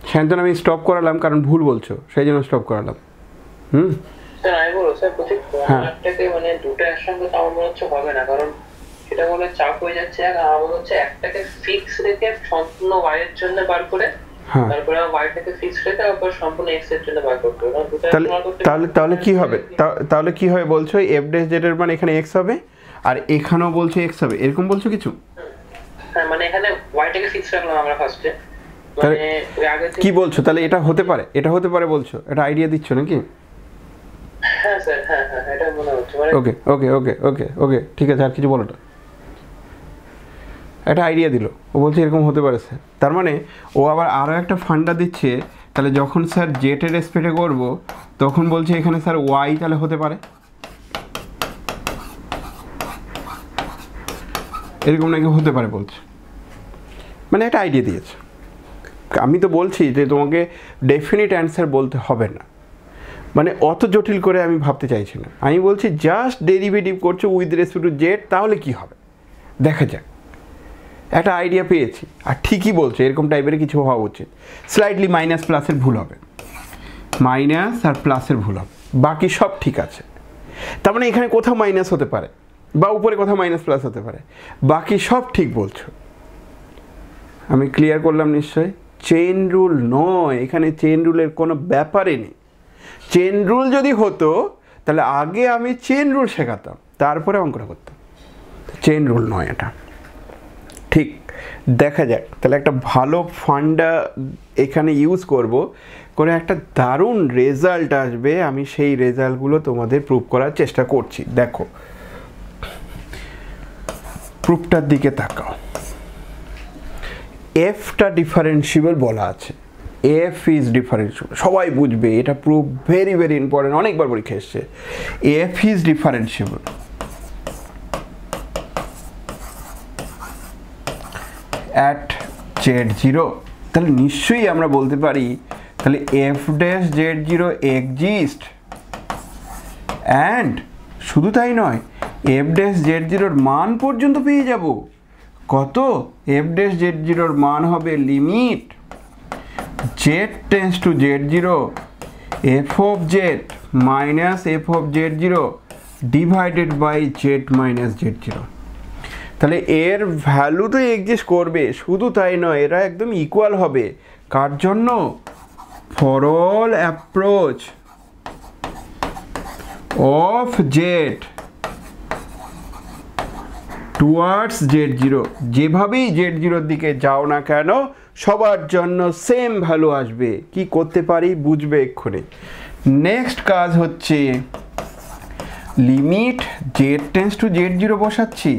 সায়ন্তন আমি স্টপ করালাম কারণ ভুল বলছো, সেই জন্য স্টপ করালাম। স্যার আমি বলবো স্যার বলছি হ্যাঁ। একটাকে মানে দুটো একসঙ্গে তো আমার মনে হচ্ছে হবে না, কারণ সেটা বলে চাপ হয়ে যাচ্ছে। আর আমার মনে হচ্ছে একটাকে ফিক্স রেখে সম্পূর্ণ ওয়াই এর জন্য বার করে হ্যাঁ তারপরে ওয়াইটাকে ফিক্স রেখে আবার সম্পূর্ণ এক্স এর জন্য বার করতে হবে। দুটো তাহলে একসঙ্গে করতে তাহলে তাহলে কি হবে, তাহলে কি হবে বলছো এফ ড্যাশ জেড এর মানে এখানে এক্স হবে আর এখানেও বলছো এক্স হবে, এরকম বলছো কিছু? হ্যাঁ মানে এখানে ওয়াইটাকে ফিক্স রাখলাম আমরা ফার্স্টে, তাহলে মানে ওই আগে কি বলছো, তাহলে এটা হতে পারে, এটা হতে পারে বলছো, এটা আইডিয়া দিচ্ছ নাকি? হ্যাঁ স্যার হ্যাঁ হ্যাঁ এটা মনে হচ্ছে ওকে ওকে ওকে ওকে ওকে ঠিক আছে, আর কিছু বলো না। একটা আইডিয়া দিল, ও বলছে এরকম হতে পারে স্যার। তার মানে ও আবার আরও একটা ফান্ডা দিচ্ছে, তাহলে যখন স্যার জেটের রেসপেক্টে করবো তখন বলছে এখানে স্যার ওয়াই তাহলে হতে পারে, এরকম নাকি হতে পারে বলছে, মানে একটা আইডিয়া দিয়েছে। আমি তো বলছি যে তোমাকে ডেফিনিট অ্যান্সার বলতে হবে না, মানে অত জটিল করে আমি ভাবতে চাইছি না। আমি বলছি জাস্ট ডেরিভেটিভ করছো উইথ রেসপেক্ট টু জেড, তাহলে কি হবে দেখা যাক। একটা আইডিয়া পেয়েছি, আর ঠিকই বলছে, এরকম টাইপের কিছু হওয়া উচিত। স্লাইটলি মাইনাস প্লাসের ভুল হবে, মাইনাস আর প্লাসের ভুল হবে, বাকি সব ঠিক আছে। তার মানে এখানে কোথাও মাইনাস হতে পারে বা উপরে কোথাও মাইনাস প্লাস হতে পারে, বাকি সব ঠিক বলছো। আমি ক্লিয়ার করলাম নিশ্চয়ই? চেইন রুল নয়, এখানে চেইন রুলের কোনো ব্যাপারই নেই। চেইন রুল যদি হতো তাহলে আগে আমি চেইন রুল শেখাতাম, তারপরে অঙ্কটা করতাম। চেইন রুল নয় এটা, ঠিক। দেখা যাক, তাহলে একটা ভালো ফান্ডা এখানে ইউজ করব, করে একটা দারুণ রেজাল্ট আসবে। আমি সেই রেজাল্টগুলো তোমাদের প্রুভ করার চেষ্টা করছি। দেখো প্রুফটার দিকে তাকাও। এফটা ডিফারেন্সিয়েবল বলা আছে, এফ ইজ ডিফারেন্সিয়েবল, সবাই বুঝবে এটা, প্রুফ ভেরি ভেরি ইম্পর্টেন্ট, অনেকবার পরীক্ষা এসছে। F is differentiable at z0, তাহলে নিশ্চয়ই আমরা বলতে পারি তাহলে F dash z0 exist, and শুধু তাই নয়, এফ ড্যাশ z0 মান পর্যন্ত পেয়ে যাব। কত? এফ ড্যাশ z0 মান হবে limit z tends to z0 f of z minus f of z0 divided by z minus z0। তাহলে এর ভ্যালু তো এক্সিস্ট করবে, শুধু তাই নয়, এরা একদম ইকুয়াল হবে। কার জন্য? For all approach of Z towards z0, যেভাবেই z0-র দিকে যাও না কেন সবার জন্য সেম ভ্যালু আসবে। কি করতে পারি বুঝবে এক্ষুনি। নেক্সট কাজ হচ্ছে limit z tends to z0 বসাচ্ছি,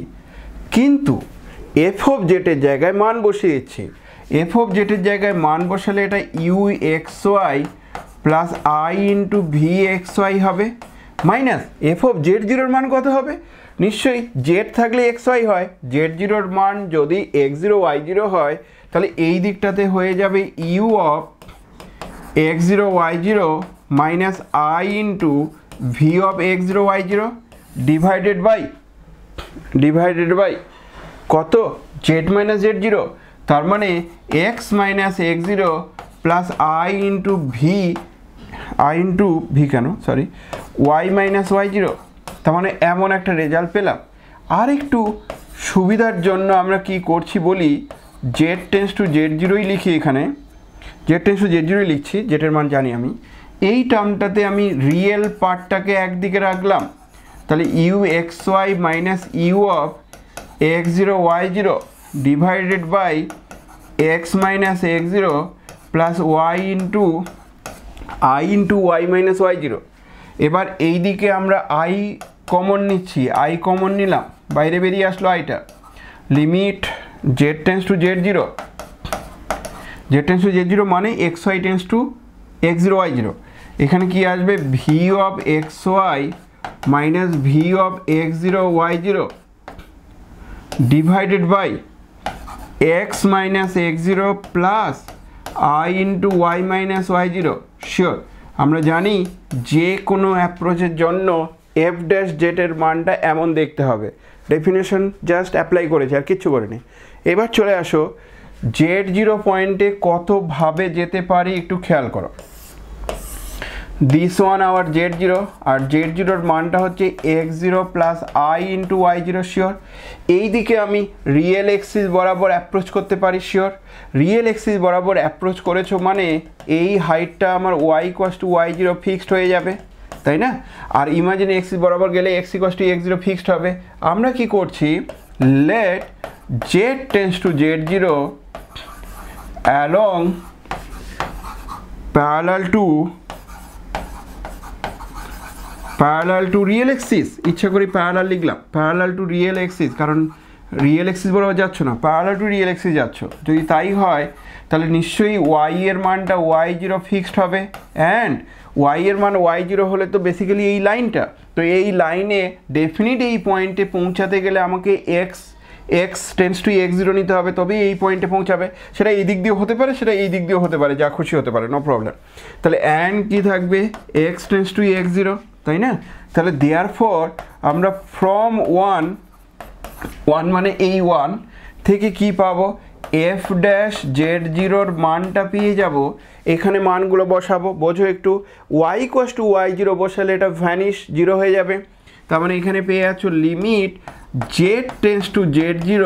কিন্তু এফ অফ জেটের জায়গায় মান বসিয়েছি। এফ অফ জেটের জায়গায় মান বসালে এটা u x y plus I into v x y হবে, মাইনাস এফ অফ z0-র মান কত হবে? নিশ্চয়ই জেড থাকলে এক্স ওয়াই হয়, z0-র মান যদি x0 y0 হয় তাহলে এই দিকটাতে হয়ে যাবে u of x0 y0 minus i into v of x0 y0 divided by কত? z minus z0। তার মানে x minus x0 plus I into v কেন সরি y মাইনাস y0। তার মানে এমন একটা রেজাল্ট পেলাম। আর একটু সুবিধার জন্য আমরা কি করছি বলি, z টেন্ডস টু z0ই লিখি, এখানে z টেন্ডস টু z0ই লিখছি, জেটের মান জানি আমি। এই টার্মটাতে আমি রিয়েল পার্টটাকে একদিকে রাখলাম, তাহলে u x y minus u of x0 y0 divided by x minus x0 plus y into i into y minus y0। এবার এই দিকে আমরা আই কমন নিচ্ছি, আই কমন নিলাম, বাইরে বেরিয়ে আসলো আইটা। Limit z tends to z0, z tends to z0 মানে x Y tends to x0 y0। এখানে কি আসবে? V of x y minus v of x0 y0 divided by x minus x0 plus I into y minus y0। Sure আমরা জানি যে কোনো অ্যাপ্রোচের জন্য F dash জেটের মানটা এমন দেখতে হবে। ডেফিনেশন জাস্ট অ্যাপ্লাই করেছে, আর কিচ্ছু করেনি। এবার চলে আসো z0 পয়েন্টে কতভাবে যেতে পারি একটু খেয়াল করো। দিস ওয়ান আওয়ার z0, আর z0-র মানটা হচ্ছে x0 plus I into y0। Sure এই দিকে আমি রিয়েল এক্সিস বরাবর অ্যাপ্রোচ করতে পারি। শিওর রিয়েল এক্সিস বরাবর অ্যাপ্রোচ করেছো মানে এই হাইটটা আমার y equals to y0 fixed হয়ে যাবে, তাই না? আর ইমাজিনারি এক্সিস বরাবর গেলে x equals to x0 fixed হবে। আমরা কি করছি, let z tends to z0 along parallel to real axis, ইচ্ছা করে প্যারালাল লিখলাম, প্যারালাল টু রিয়েল এক্সিস, কারণ রিয়েল এক্সিস বরাবর যাচ্ছ না, প্যারালাল টু রিয়েল এক্সিস যাচ্ছ। যদি তাই হয় তাহলে নিশ্চয়ই ওয়াই এর মানটা y0 ফিক্সড হবে, অ্যান্ড ওয়াই এর মান y0 হলে তো বেসিক্যালি এই লাইনটা, তো এই লাইনে ডেফিনিট এই পয়েন্টে পৌঁছাতে গেলে আমাকে x টেন্স টু x0 নিতে হবে, তবেই এই পয়েন্টে পৌঁছাবে। সেটা এই দিক দিয়েও হতে পারে, সেটা এই দিক দিয়েও হতে পারে, যা খুশি হতে পারে, নো প্রবলেম। তাহলে অ্যান্ড কি থাকবে, x টেন্স টু x0, তাই না? তাহলে দেয়ারফর আমরা ফ্রম ওয়ান মানে এই ওয়ান থেকে কি পাবো, এফ ড্যাশ z0-র মানটা পেয়ে যাব। এখানে মানগুলো বসাবো, বোঝো একটু, y ইকুয়ালস টু y0 বসালে এটা ভ্যানিশ 0 হয়ে যাবে। তার মানে এখানে পেয়ে যাচ্ছ limit z tends to z0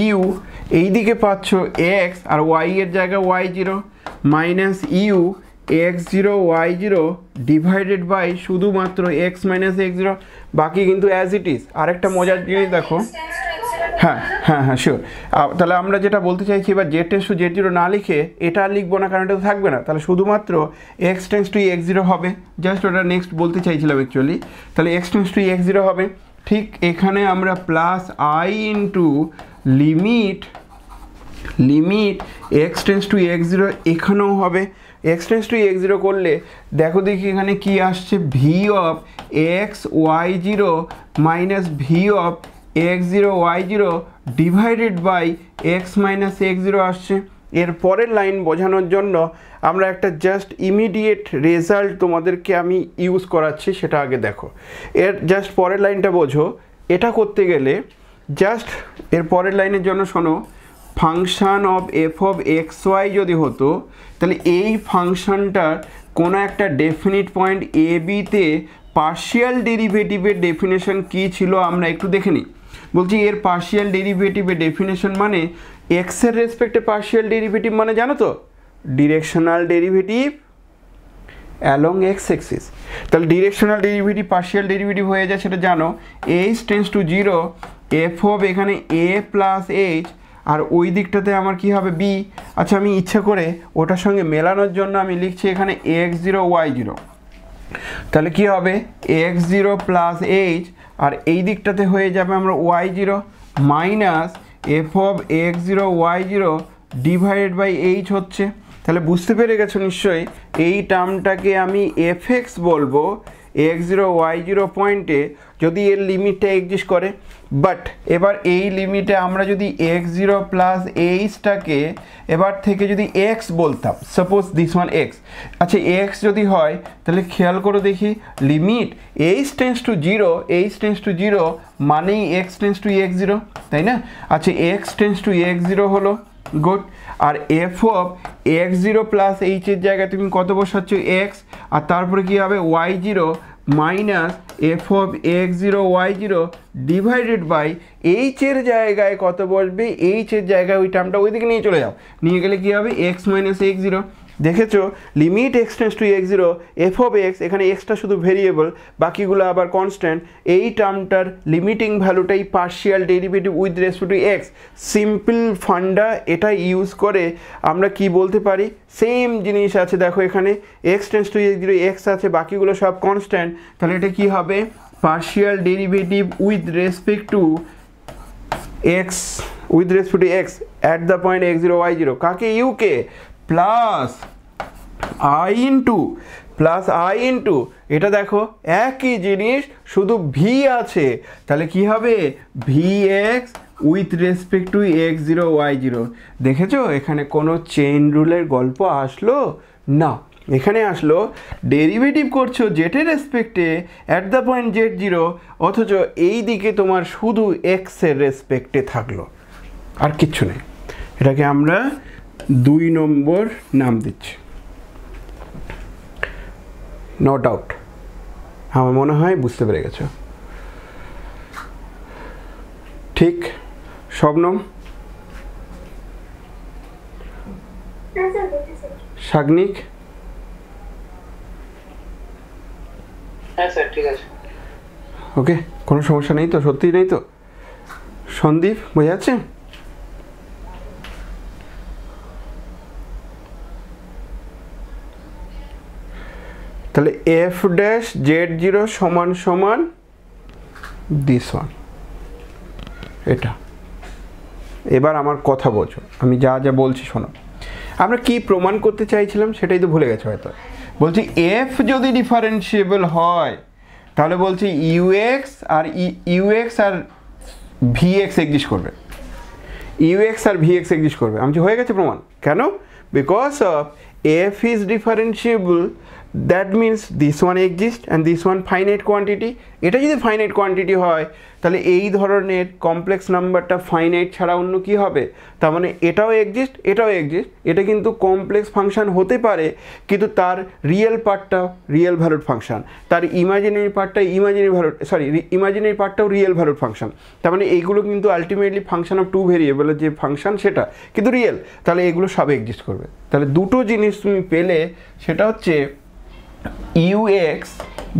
u এইদিকে পাচ্ছ x আর y এর জায়গায় y0 minus u x0 y0 divided by শুধুমাত্র x মাইনাস x0, বাকি কিন্তু অ্যাজ ইট ইজ। আরেকটা মজার জিনিস দেখো, হ্যাঁ হ্যাঁ হ্যাঁ শিওর। তাহলে আমরা যেটা বলতে চাইছি এবার z টেন্স টু z0 না লিখে এটা আর লিখবো না, কারণ এটা তো থাকবে না, তাহলে শুধুমাত্র x টেন্স টু x0 হবে, জাস্ট ওটা নেক্সট বলতে চাইছিলাম অ্যাকচুয়ালি। তাহলে x টেন্স টু x0 হবে। ঠিক এখানে আমরা plus i into limit x tends to x0 এখানেও হবে। x টেন্স টু x0 করলে দেখো দেখি এখানে কি আসছে, v of x y0 minus v of x0 y0 divided by x minus x0 আসছে। এর পরের লাইন বোঝানোর জন্য আমরা একটা জাস্ট ইমিডিয়েট রেজাল্ট তোমাদেরকে আমি ইউজ করাচ্ছি, সেটা আগে দেখো। এর জাস্ট পরের লাইনটা বোঝো। এটা করতে গেলে জাস্ট এর পরের লাইনের জন্য শোনো, function of f of x y যদি হতো তাহলে এই ফাংশনটার কোনো একটা ডেফিনিট পয়েন্ট এ বিতে পার্শিয়াল ডেরিভেটিভের ডেফিনেশন কী ছিল আমরা একটু দেখে নিই। বলছি এর পার্শিয়াল ডেরিভেটিভের ডেফিনেশন মানে এক্সের রেসপেক্টে পার্শিয়াল ডেরিভেটিভ মানে জানো তো, directional derivative along x axis. তাহলে ডিরেকশনাল ডেরিভেটিভ পার্শিয়াল ডেরিভেটিভ হয়ে যায় সেটা জানো, H tends to 0 f of এখানে এ প্লাস এইচ, আর ওই দিকটাতে আমার কি হবে বি। আচ্ছা আমি ইচ্ছা করে ওটার সঙ্গে মেলানোর জন্য আমি লিখছি এখানে x0 y0, তাহলে কি হবে x0 প্লাস এইচ, আর এই দিকটাতে হয়ে যাবে আমরা y0 minus f of x0 y0 divided by h হচ্ছে। তাহলে বুঝতে পেরে গেছো নিশ্চয়ই, এই টার্মটাকে আমি fx বলবো x0 y0 পয়েন্টে যদি এর লিমিটটা এক্সিস্ট করে। বাট এবার এই লিমিটে আমরা যদি x0 প্লাস এইচটাকে এবার থেকে যদি x বলতাম, সাপোজ দিস ওয়ান x, আচ্ছা x যদি হয় তাহলে খেয়াল করে দেখি লিমিট h টেন্স টু 0 মানেই x টেন্স টু x0, তাই না? আচ্ছা x টেন্স টু x0 হলো, গুড। আর এফ অফ x0 প্লাস এইচের জায়গায় তুমি কত বসাচ্ছ x, আর তারপরে কি হবে y0 minus f of x0 y0 divided by এইচের জায়গায় কত বসবে, এইচের জায়গায় ওই টার্মটা ওইদিকে নিয়ে চলে যাও, নিয়ে গেলে কী হবে x মাইনাস x0। দেখেছো limit x tends to x0 f of x, এখানে এক্সটা শুধু ভেরিয়েবল, বাকিগুলো আবার কনস্ট্যান্ট। এই টার্মটার লিমিটিং ভ্যালুটাই partial derivative with respect to x। Simple funda এটা ইউজ করে আমরা কি বলতে পারি, সেম জিনিস আছে দেখো এখানে x tends to x0 x আছে, বাকিগুলো সব কনস্ট্যান্ট, তাহলে এটা কি হবে partial derivative with respect to x at the point x0 y0, কাকে ইউকে প্লাস i ইন্টু এটা দেখো একই জিনিস শুধু ভি আছে, তাহলে কি হবে vx with respect two x0 y0। দেখেছো এখানে কোনো চেইন রুলের গল্প আসলো না, এখানে আসলো ডেরিভেটিভ করছো জেটের রেসপেক্টে অ্যাট দ্য পয়েন্ট z0, অথচ এই দিকে তোমার শুধু এক্সের রেসপেক্টে থাকলো, আর কিচ্ছু নেই। এটাকে আমরা 2 নম্বর নাম দিচ্ছি, নো ডাউট। আমার মনে হয় বুঝতে পেরে গেছো, ঠিক? শবনম, সাগনিক, হ্যাঁ স্যার ঠিক আছে, ওকে, কোনো সমস্যা নেই তো, সত্যিই নেই তো? সন্দীপ বোঝা যাচ্ছে? তাহলে এফ ড্যাশ জেড জিরো সমান সমান দিস ওয়ান, এটা। এবার আমার কথা বোঝো, আমি যা যা বলছি শোনো। আমরা কি প্রমাণ করতে চাইছিলাম সেটাই তো ভুলে গেছো হয়তো। বলছি এফ যদি ডিফারেন্সিয়েবল হয় তাহলে বলছি ইউএক্স আর ভিএক্স এক্সিস্ট করবে, ইউএক্স আর ভিএক্স এক্সিস্ট করবে। আমি হয়ে গেছে প্রমাণ। কেন? Because of F is differentiable, that means this one exist and this one finite quantity. এটা যদি ফাইনাইট কোয়ান্টিটি হয় তাহলে এই ধরনের কমপ্লেক্স নাম্বারটা ফাইনাইট ছাড়া অন্য কী হবে? তার মানে এটাও এক্সিস্ট, এটাও এক্সিস্ট। এটা কিন্তু কমপ্লেক্স ফাংশন হতে পারে, কিন্তু তার রিয়েল পার্টটা রিয়েল ভ্যালুড ফাংশন, তার ইমাজিনারি পার্টটা ইমাজিনারি পার্টটাও রিয়েল ভ্যালুড ফাংশন। তার মানে এইগুলো কিন্তু আলটিমেটলি ফাংশন অফ টু ভেরিয়েবলের যে ফাংশন সেটা কিন্তু রিয়েল। তাহলে এগুলো সব এক্সিস্ট করবে। তাহলে দুটো জিনিস তুমি পেলে, সেটা হচ্ছে ইউএক্স,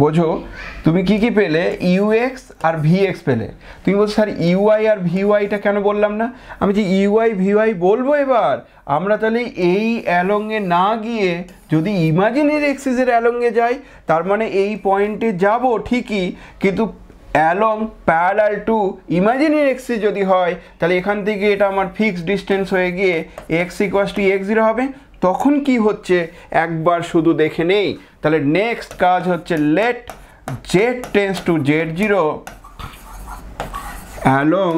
বোঝো তুমি কি কি পেলে? ইউএক্স আর ভিএক্স পেলে। তুমি বলছো স্যার ইউআই আর ভিওয়াইটা কেন বললাম না? আমি যে ইউআই ভিওয়াই বলবো এবার। আমরা তাহলে এই অ্যালংয়ে না গিয়ে যদি ইমাজিনারি এক্সিসের অ্যালংয়ে যাই, তার মানে এই পয়েন্টে যাব ঠিকই, কিন্তু along parallel to imaginary axis যদি হয় তাহলে এখান থেকে এটা আমার ফিক্সড ডিস্টেন্স হয়ে গিয়ে x equals two x zero হবে। তখন কি হচ্ছে একবার শুধু দেখে নেই। তাহলে নেক্সট কাজ হচ্ছে let z tends to z zero along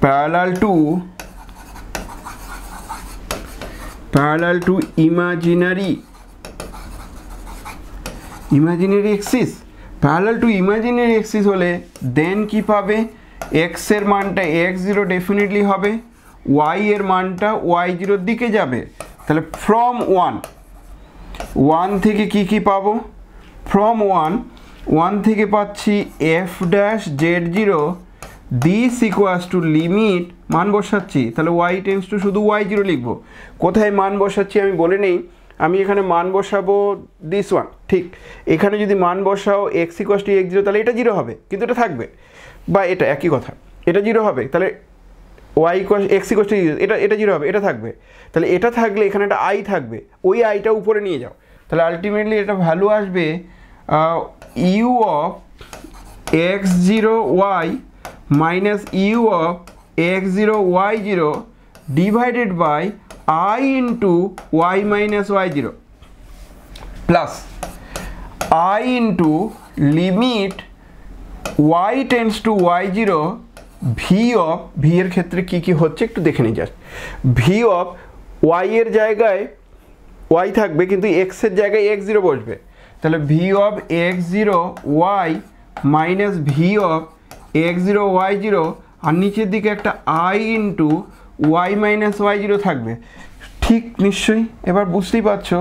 parallel to imaginary axis. Parallel to imaginary axis হলে দেন কি পাবে? এক্স এর মানটা এক্স জিরো ডেফিনেটলি হবে, ওয়াই এর মানটা ওয়াই জিরোর দিকে যাবে। তাহলে ফ্রম ওয়ান থেকে কি কি পাবো? ফ্রম ওয়ান থেকে পাচ্ছি F dash Z zero this equals to limit, মান বসাচ্ছি, তাহলে ওয়াই টেন্স টু শুধু ওয়াই জিরো লিখবো। কোথায় মান বসাচ্ছি আমি বলে নেই। আমি এখানে মান বসাবো দিস ওয়ান, ঠিক। এখানে যদি মান বসাও x equals two x zero, তাহলে এটা জিরো হবে, কিন্তু এটা থাকবে, বা এটা একই কথা, এটা জিরো হবে। তাহলে y equals x equals to এটা জিরো হবে, এটা থাকবে। তাহলে এটা থাকলে এখানে একটা আই থাকবে, ওই আইটা উপরে নিয়ে যাও। তাহলে আলটিমেটলি এটা ভ্যালু আসবে u of x zero y minus u of x zero y zero divided by i into y minus y zero plus I into limit y tends to y zero v of, v এর ক্ষেত্রে কী কী হচ্ছে একটু দেখে নিই just. V of Y এর জায়গায় Y থাকবে, কিন্তু এক্সের জায়গায় এক্স জিরো বসবে। তাহলে v of x zero y minus v of x zero y zero, আর নিচের দিকে একটা i into y minus y zero থাকবে। ঠিক নিশ্চয়ই, এবার বুঝতেই পারছো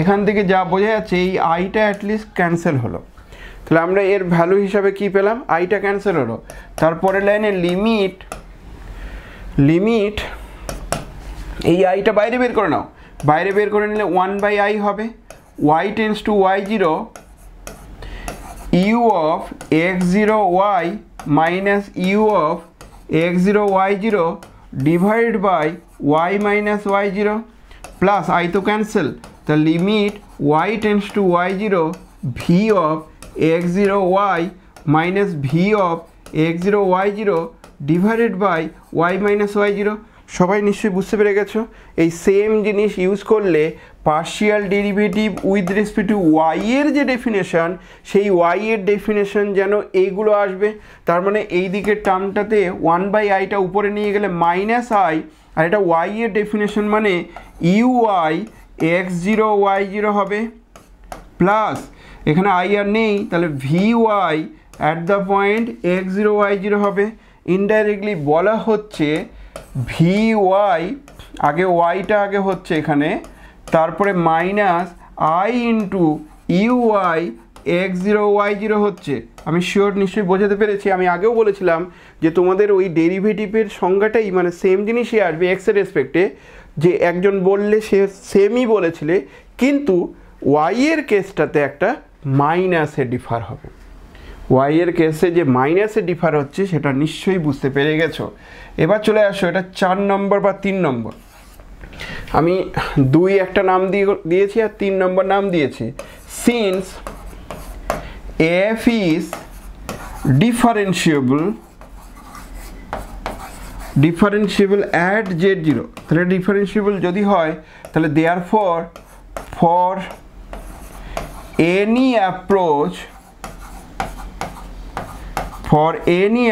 এখান থেকে যা বোঝা যাচ্ছে এই আইটা অ্যাটলিস্ট ক্যান্সেল হলো। তাহলে আমরা এর ভ্যালু হিসাবে কি পেলাম? আইটা ক্যান্সেল হলো। তারপরে লাইনে লিমিট এই আইটা বাইরে বের করে নাও, বাইরে বের করে নিলে 1/i হবে, y tends to y zero u of x zero y minus u of x zero y zero divide by y minus y zero plus i তো cancel. the limit y tends to y0 v of x0 y minus v of x0 y0 divided by y minus y0 সবাই নিশ্চয়ই বুঝতে পেরে গেছো এই same জিনিস use করলে partial derivative with respect two y এর যে ডেফিনেশন সেই y এর ডেফিনেশন যেন এইগুলো আসবে তার মানে এই দিকের টার্মটাতে 1/i টা উপরে নিয়ে গেলে -i আর এটা y এর ডেফিনেশন মানে uy x0 y0 হবে প্লাস এখানে i আর নেই তাহলে vy at the point x0 y0 হবে ইনডাইরেক্টলি বলা হচ্ছে vy আগে yটা আগে হচ্ছে এখানে তারপরে minus i into uy x0 y0 হচ্ছে আমি শিওর নিশ্চয়ই বোঝাতে পেরেছি আমি আগেও বলেছিলাম যে তোমাদের ওই ডেরিভেটিভের সংজ্ঞাটাই মানে সেম জিনিসই আসবে x এর রেসপেক্টে যে একজন বললে সে সেমই বলেছিলে কিন্তু y এর কেসটাতে একটা মাইনাসে ডিফার হবে y এর কেসে যে মাইনাসে ডিফার হচ্ছে সেটা নিশ্চয়ই বুঝতে পেরে গেছো এবার চলে আসো এটা 4 নম্বর বা 3 নম্বর আমি 2 একটা নাম দিয়েছি আর 3 নম্বর নাম দিয়েছি। Since f is differentiable at z0, তাহলে ডিফারেন্সিয়েবল যদি হয় তাহলে therefore for any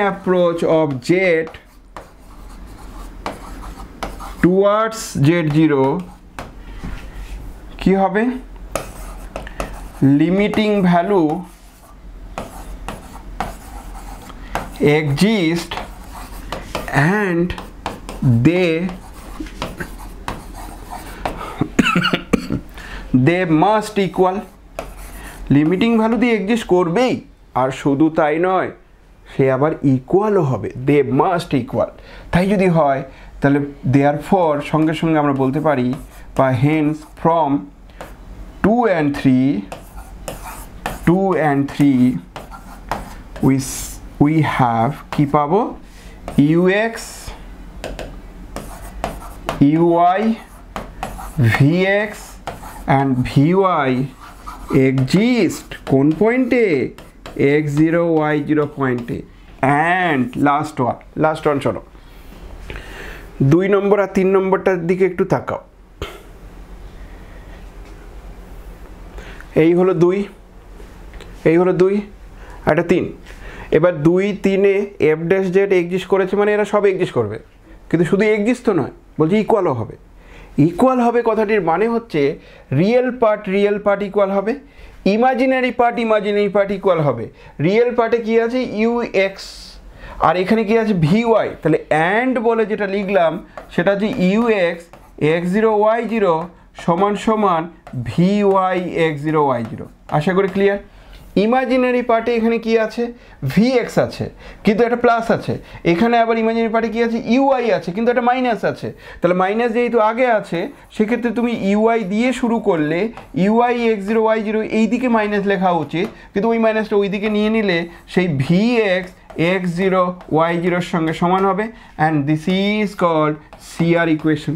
approach of z towards z0 কি হবে, limiting value exist and they must equal, limiting value দিয়ে এক্সিস্ট করবেই, আর শুধু তাই নয় সে আবার ইকুয়ালও হবে, দে মাস্ট ইকুয়াল। তাই যদি হয় তাহলে therefore সঙ্গে সঙ্গে আমরা বলতে পারি বা Haynes from 2 and 3 we have কি পাবো, ux uy vx and vy exist কোন পয়েন্টে, x0 y0 পয়েন্টে। অ্যান্ড লাস্ট ওয়ান চলো 2 নম্বর আর 3 নম্বরটার দিকে একটু তাকাও। এই হলো 2, এটা 3। এবার 2 3-এ f ড্যাশ জেড এক্সিস্ট করেছে, মানে এরা সব এক্সিস্ট করবে, কিন্তু শুধু এক্সিস্ট তো নয়, বলছি ইকুয়ালও হবে। ইকুয়াল হবে কথাটির মানে হচ্ছে রিয়েল পার্ট ইকুয়াল হবে, ইমাজিনারি পার্ট ইকুয়াল হবে। রিয়েল পার্টে কি আছে, ux, আর এখানে কি আছে vy, তাহলে অ্যান্ড বলে যেটা লিখলাম সেটা হচ্ছে ux x0 y0 সমান সমান vy x0 y0। আশা করি ক্লিয়ার। ইমাজিনারি পার্টে এখানে কি আছে, vx আছে কিন্তু একটা প্লাস আছে, এখানে আবার ইমাজিনারি পার্টে কি আছে, uy আছে কিন্তু একটা মাইনাস আছে। তাহলে মাইনাস যেহেতু আগে আছে সেক্ষেত্রে তুমি uy দিয়ে শুরু করলে uy x0 y0 এই দিকে মাইনাস লেখা উচিত, কিন্তু ওই মাইনাসটা ওই দিকে নিয়ে নিলে সেই vx x0 y0 এর সঙ্গে সমান হবে, and this is called CR equation.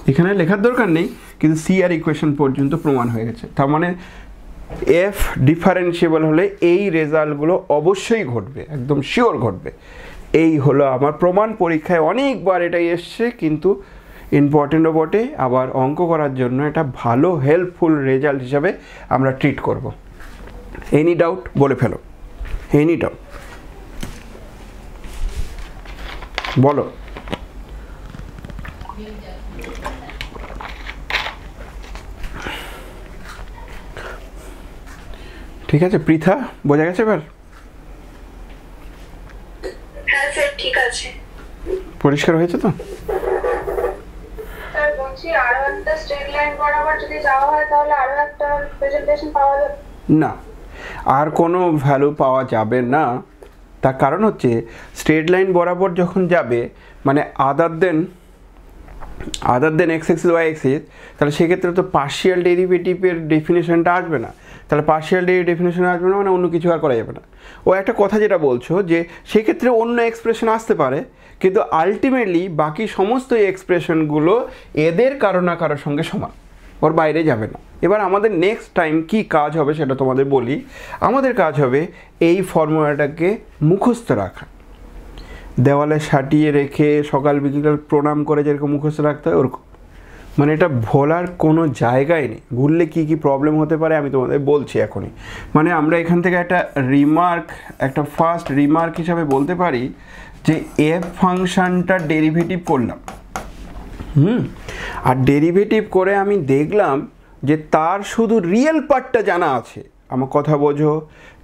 এখানে লেখার দরকার নেই, কিন্তু CR ইকুয়েশন পর্যন্ত প্রমাণ হয়ে গেছে। তার মানে f ডিফারেন্সিয়েবল হলে এই রেজাল্টগুলো অবশ্যই ঘটবে, একদম শিওর ঘটবে। এই হলো আমার প্রমাণ। পরীক্ষায় অনেকবার এটাই এসছে, কিন্তু ইম্পর্টেন্টও বটে, আবার অঙ্ক করার জন্য এটা ভালো হেল্পফুল রেজাল্ট হিসাবে আমরা ট্রিট করব। এনি ডাউট বলে ফেলো, এনি ডাউট বলো। ঠিক আছে পৃথা, বোঝা গেছে এবার? হ্যাঁ স্যার ঠিক আছে, পরিষ্কার হয়েছে তো? স্যার বলছি আরো একটা স্ট্রেট লাইন বরাবর যদি যাওয়া হয় তাহলে আরো একটা প্রেজেন্টেশন পাওয়া যাবে না, আর কোনো ভ্যালু পাওয়া যাবে না। তার কারণ হচ্ছে স্ট্রেট লাইন বরাবর যখন যাবে, মানে আদার দেন এক্স এক্সিস ওয়াই এক্সিস, তাহলে সেক্ষেত্রে তো পার্শিয়াল ডেরিভেটিভের ডেফিনেশনটা আসবে না। তাহলে পার্শিয়াল ডেফিনেশন আসবে না মানে অন্য কিছু আর করা যাবে না। ও একটা কথা যেটা বলছো যে সেক্ষেত্রে অন্য এক্সপ্রেশন আসতে পারে, কিন্তু আলটিমেটলি বাকি সমস্ত এক্সপ্রেশনগুলো এদের কারো না কারোর সঙ্গে সমান, ওর বাইরে যাবে না। এবার আমাদের নেক্সট টাইম কি কাজ হবে সেটা তোমাদের বলি। আমাদের কাজ হবে এই ফর্মুলাটাকে মুখস্থ রাখা, দেওয়ালে সাটিয়ে রেখে সকাল বিকেল প্রণাম করে যেরকম মুখস্থ রাখতে হয় ওরকম, মানে এটা ভোলার কোনো জায়গায় নেই। ভুললে কি কি প্রবলেম হতে পারে আমি তোমাদের বলছি এখনই। মানে আমরা এখান থেকে একটা ফার্স্ট রিমার্ক হিসাবে বলতে পারি যে এফ ফাংশানটা ডেরিভেটিভ করলাম, আর ডেরিভেটিভ করে আমি দেখলাম যে তার শুধু রিয়েল পার্টটা জানা আছে। আমার কথা বোঝো,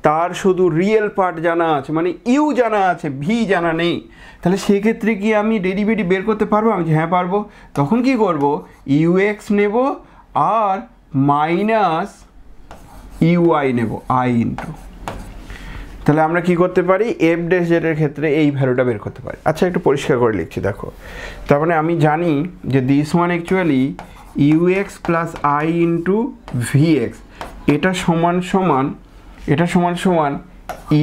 তার শুধু রিয়েল পার্ট জানা আছে, মানে ইউ জানা আছে, ভি জানা নেই। তাহলে সেক্ষেত্রে কি আমি ডেরিভেটিভ বের করতে পারবো? আমি হ্যাঁ পারবো। তখন কি করব, ইউএক্স নেব আর মাইনাস ইউআই নেব আই ইন্টু। তাহলে আমরা কি করতে পারি, এফ ড্যাশ জেডের ক্ষেত্রে এই ভ্যালুটা বের করতে পারি। আচ্ছা একটু পরিষ্কার করে লিখছি দেখো। তার মানে আমি জানি যে this one actually UX plus I into VX, এটা সমান সমান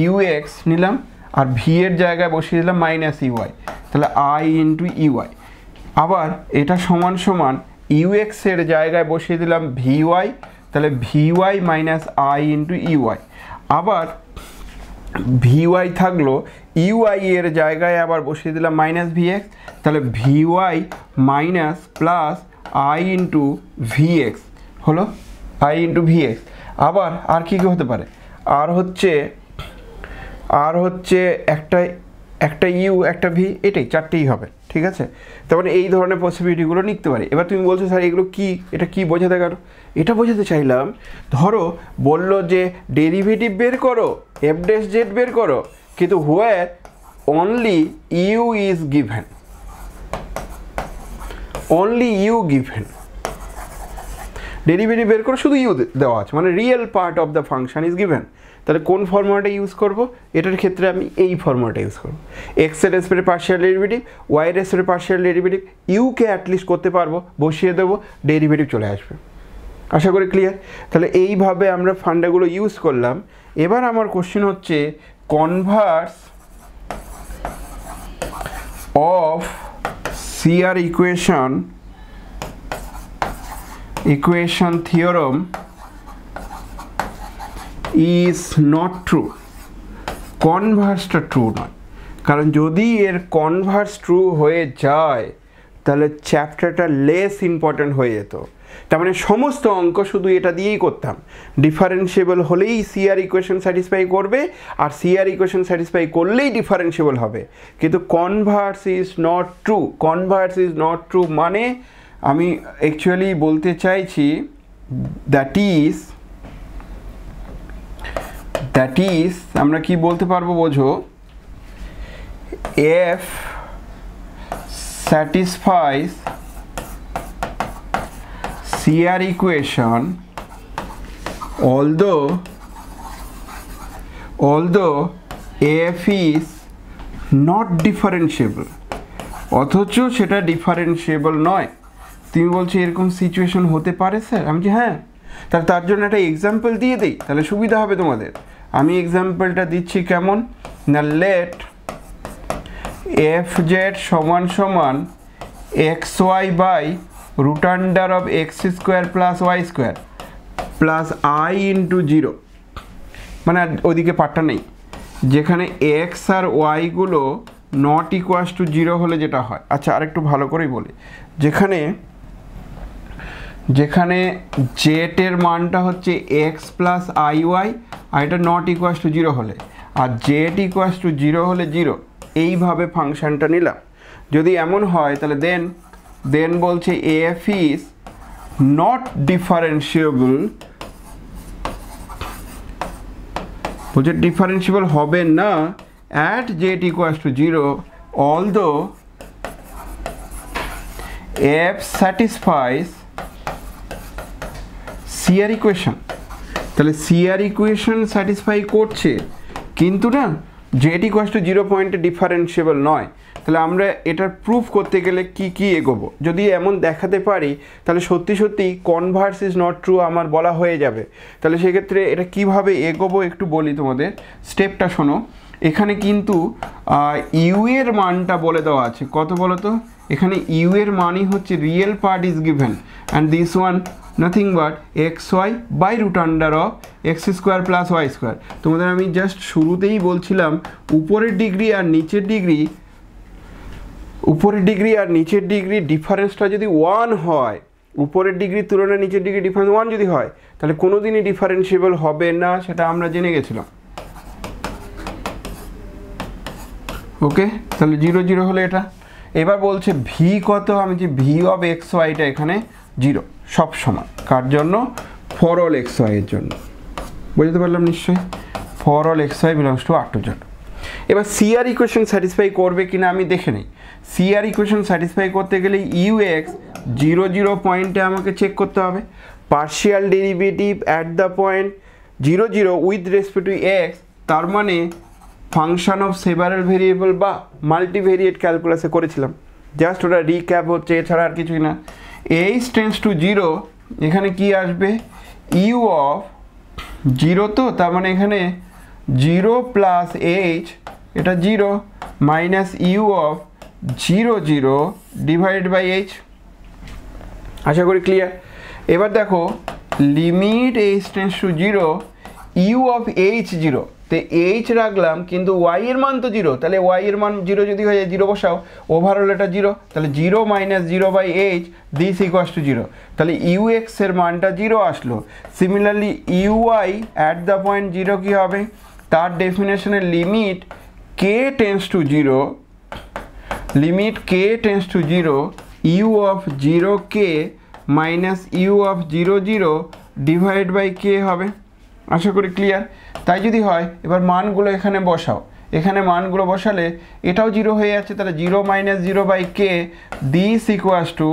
ইউএক্স নিলাম আর ভি এর জায়গায় বসিয়ে দিলাম মাইনাস ইউআই, তাহলে আই ইন্টু ইউআই। আবার এটা সমান সমান ইউএক্স এর জায়গায় বসিয়ে দিলাম ভিওয়াই, তাহলে v y minus i into u i. আবার ভিওয়াই থাকলো, ইউআই এর জায়গায় আবার বসিয়ে দিলাম মাইনাস ভিএক্স, তাহলে v y minus plus I into v x হলো, আই ইন্টু ভিএক্স। আবার আর কি হতে পারে, আর হচ্ছে একটা ইউ একটা ভি, এটাই চারটেই হবে, ঠিক আছে। তারপরে এই ধরনের পসিবিলিটিগুলো নিতে পারি। এবার তুমি বলছো স্যার এগুলো কি, এটা কি বোঝাতে গেল? এটা বোঝাতে চাইলাম, ধরো বললো যে ডেরিভেটিভ বের করো, এফ ড্যাশ জেড বের করো, কিন্তু where only u is given, only u given, derivative বের করো শুধু ইউ দেওয়া আছে, মানে real part of the function is given. তাহলে কোন ফর্মুলাটা ইউজ করব? এটার ক্ষেত্রে আমি এই ফর্মুলাটা ইউজ করব, এক্স এর রেসপেক্টে পার্শিয়াল ডেরিভেটিভ, ওয়াই এর রেসপেক্টে পার্শিয়াল ডেরিভেটিভ, ইউকে অ্যাটলিস্ট করতে পারবো, বসিয়ে দেবো, ডেরিভেটিভ চলে আসবে। আশা করি ক্লিয়ার। তাহলে এইভাবে আমরা ফান্ডাগুলো ইউজ করলাম। এবার আমার কোশ্চেন হচ্ছে converse of CR equation theorem is not true. কনভার্সটা ট্রু নয়, কারণ যদি এর কনভার্স ট্রু হয়ে যায় তাহলে চ্যাপ্টারটা লেস ইম্পর্ট্যান্ট হয়ে যেত। তার মানে সমস্ত অঙ্ক শুধু এটা দিয়েই করতাম, ডিফারেন্সিয়েবল হলেই সিআর ইকুয়েশন স্যাটিসফাই করবে, আর সিআর ইকুয়েশন স্যাটিসফাই করলেই ডিফারেন্সিয়েবল হবে। কিন্তু Converse is not true, Converse is not true মানে আমি অ্যাকচুয়ালি বলতে চাইছি দ্যাট ইজ আমরা কি বলতে পারবো বোঝো, F satisfies CR equation although f is not differentiable, অথচ সেটা ডিফারেন্সিয়েবল নয়। তুমি বলছো এরকম সিচুয়েশন হতে পারে স্যার? আমি বলছি হ্যাঁ। তার জন্য একটা এক্সাম্পল দিয়ে দিই, তাহলে সুবিধা হবে তোমাদের। আমি এক্সাম্পলটা দিচ্ছি কেমন না, লেট এফ জেড সমান সমান x y by root under of x square plus y square plus I into zero, মানে ওইদিকে পার্টটা নেই, যেখানে এক্স আর ওয়াইগুলো নট ইকুয়ালস টু জিরো হলে যেটা হয়। আচ্ছা আরেকটু ভালো করেই বলি, যেখানে জেটের মানটা হচ্ছে এক্স প্লাস আই ওয়াই, আর এটা নট ইকুয়ালস টু জিরো হলে, আর জেড ইকুয়ালস টু জিরো হলে জিরো, এইভাবে ফাংশনটা নিলাম। যদি এমন হয় তাহলে দেন বলছে এফ ইজ নট ডিফারেন্সিয়েবল, বলছে ডিফারেন্সিয়েবল হবে না at Z equals to zero, although F স্যাটিসফাইস CR equation. তাহলে সিআর ইকুয়েশন স্যাটিসফাই করছে, কিন্তু না জেড ইকুয়ালস টু জিরো পয়েন্টে ডিফারেন্সিয়েবল নয়। তাহলে আমরা এটার প্রুফ করতে গেলে কি এগোবো? যদি এমন দেখাতে পারি তাহলে সত্যি কনভার্স ইজ নট ট্রু আমার বলা হয়ে যাবে। তাহলে সেক্ষেত্রে এটা কিভাবে এগোবো একটু বলি তোমাদের, স্টেপটা শোনো। এখানে কিন্তু ইউ এর মানটা বলে দেওয়া আছে, কত বলো তো? এখানে ইউ এর মানই হচ্ছে real part is given and this one nothing but x y by root under of x square plus y square. তোমাদের আমি জাস্ট শুরুতেই বলছিলাম উপরের ডিগ্রি আর নিচের ডিগ্রি ডিফারেন্সটা যদি 1 হয়, উপরের ডিগ্রির তুলনায় নিচের ডিগ্রি ডিফারেন্স 1 যদি হয়, তাহলে কোনোদিনই ডিফারেন্সিয়েবল হবে না, সেটা আমরা জেনে গেছিলাম। ওকে, তাহলে 0 0 হলে এটা। এবার বলছে ভি কত? আমি যে ভি অফ এক্স ওয়াইটা এখানে 0 সব সময়, কার জন্য? ফর অল এক্স ওয়াই এর জন্য। বুঝতে পারলাম নিশ্চয়ই? For all x y belongs to r two z. এবার সিআর ইকুয়েশন স্যাটিসফাই করবে কিনা আমি দেখে নিই। সিআর ইকুয়েশন স্যাটিসফাই করতে গেলে ইউ এক্স 0 0 পয়েন্টে আমাকে চেক করতে হবে, partial derivative at the point 0 0 with respect to x, তার মানে ফাংশন অফ সেভারাল ভেরিয়েবল বা মাল্টিভেরিয়েট ক্যালকুলাসে করেছিলাম, জাস্ট ওটা রিক্যাপ হচ্ছে, এছাড়া আর কিছুই না। এইচ টেন্স টু 0, এখানে কি আসবে? ইউ অফ 0, তো তার মানে এখানে 0 প্লাস এইচ, এটা 0 minus u of 0 0 divide by h. আশা করি ক্লিয়ার। এবার দেখো limit h tends to 0 u of h 0, তো এইচ রাখলাম কিন্তু ওয়াই এর মান তো 0, তাহলে ওয়াই এর মান 0 যদি হয়ে যায় 0 বসাও, ওভারঅল এটা 0, তাহলে 0 minus 0 by h this equals to 0, তাহলে ইউ এক্স এর মানটা 0 আসলো। Similarly u y at the point 0 কী হবে, তার ডেফিনেশনের limit k tends to 0, limit k tends to 0 u of 0 k minus u of 0 0 divide by k হবে। আশা করি ক্লিয়ার। তাই যদি হয় এবার মানগুলো এখানে বসাও, এখানে মানগুলো বসালে এটাও 0 হয়ে যাচ্ছে, তাহলে 0 minus 0 by k this equals to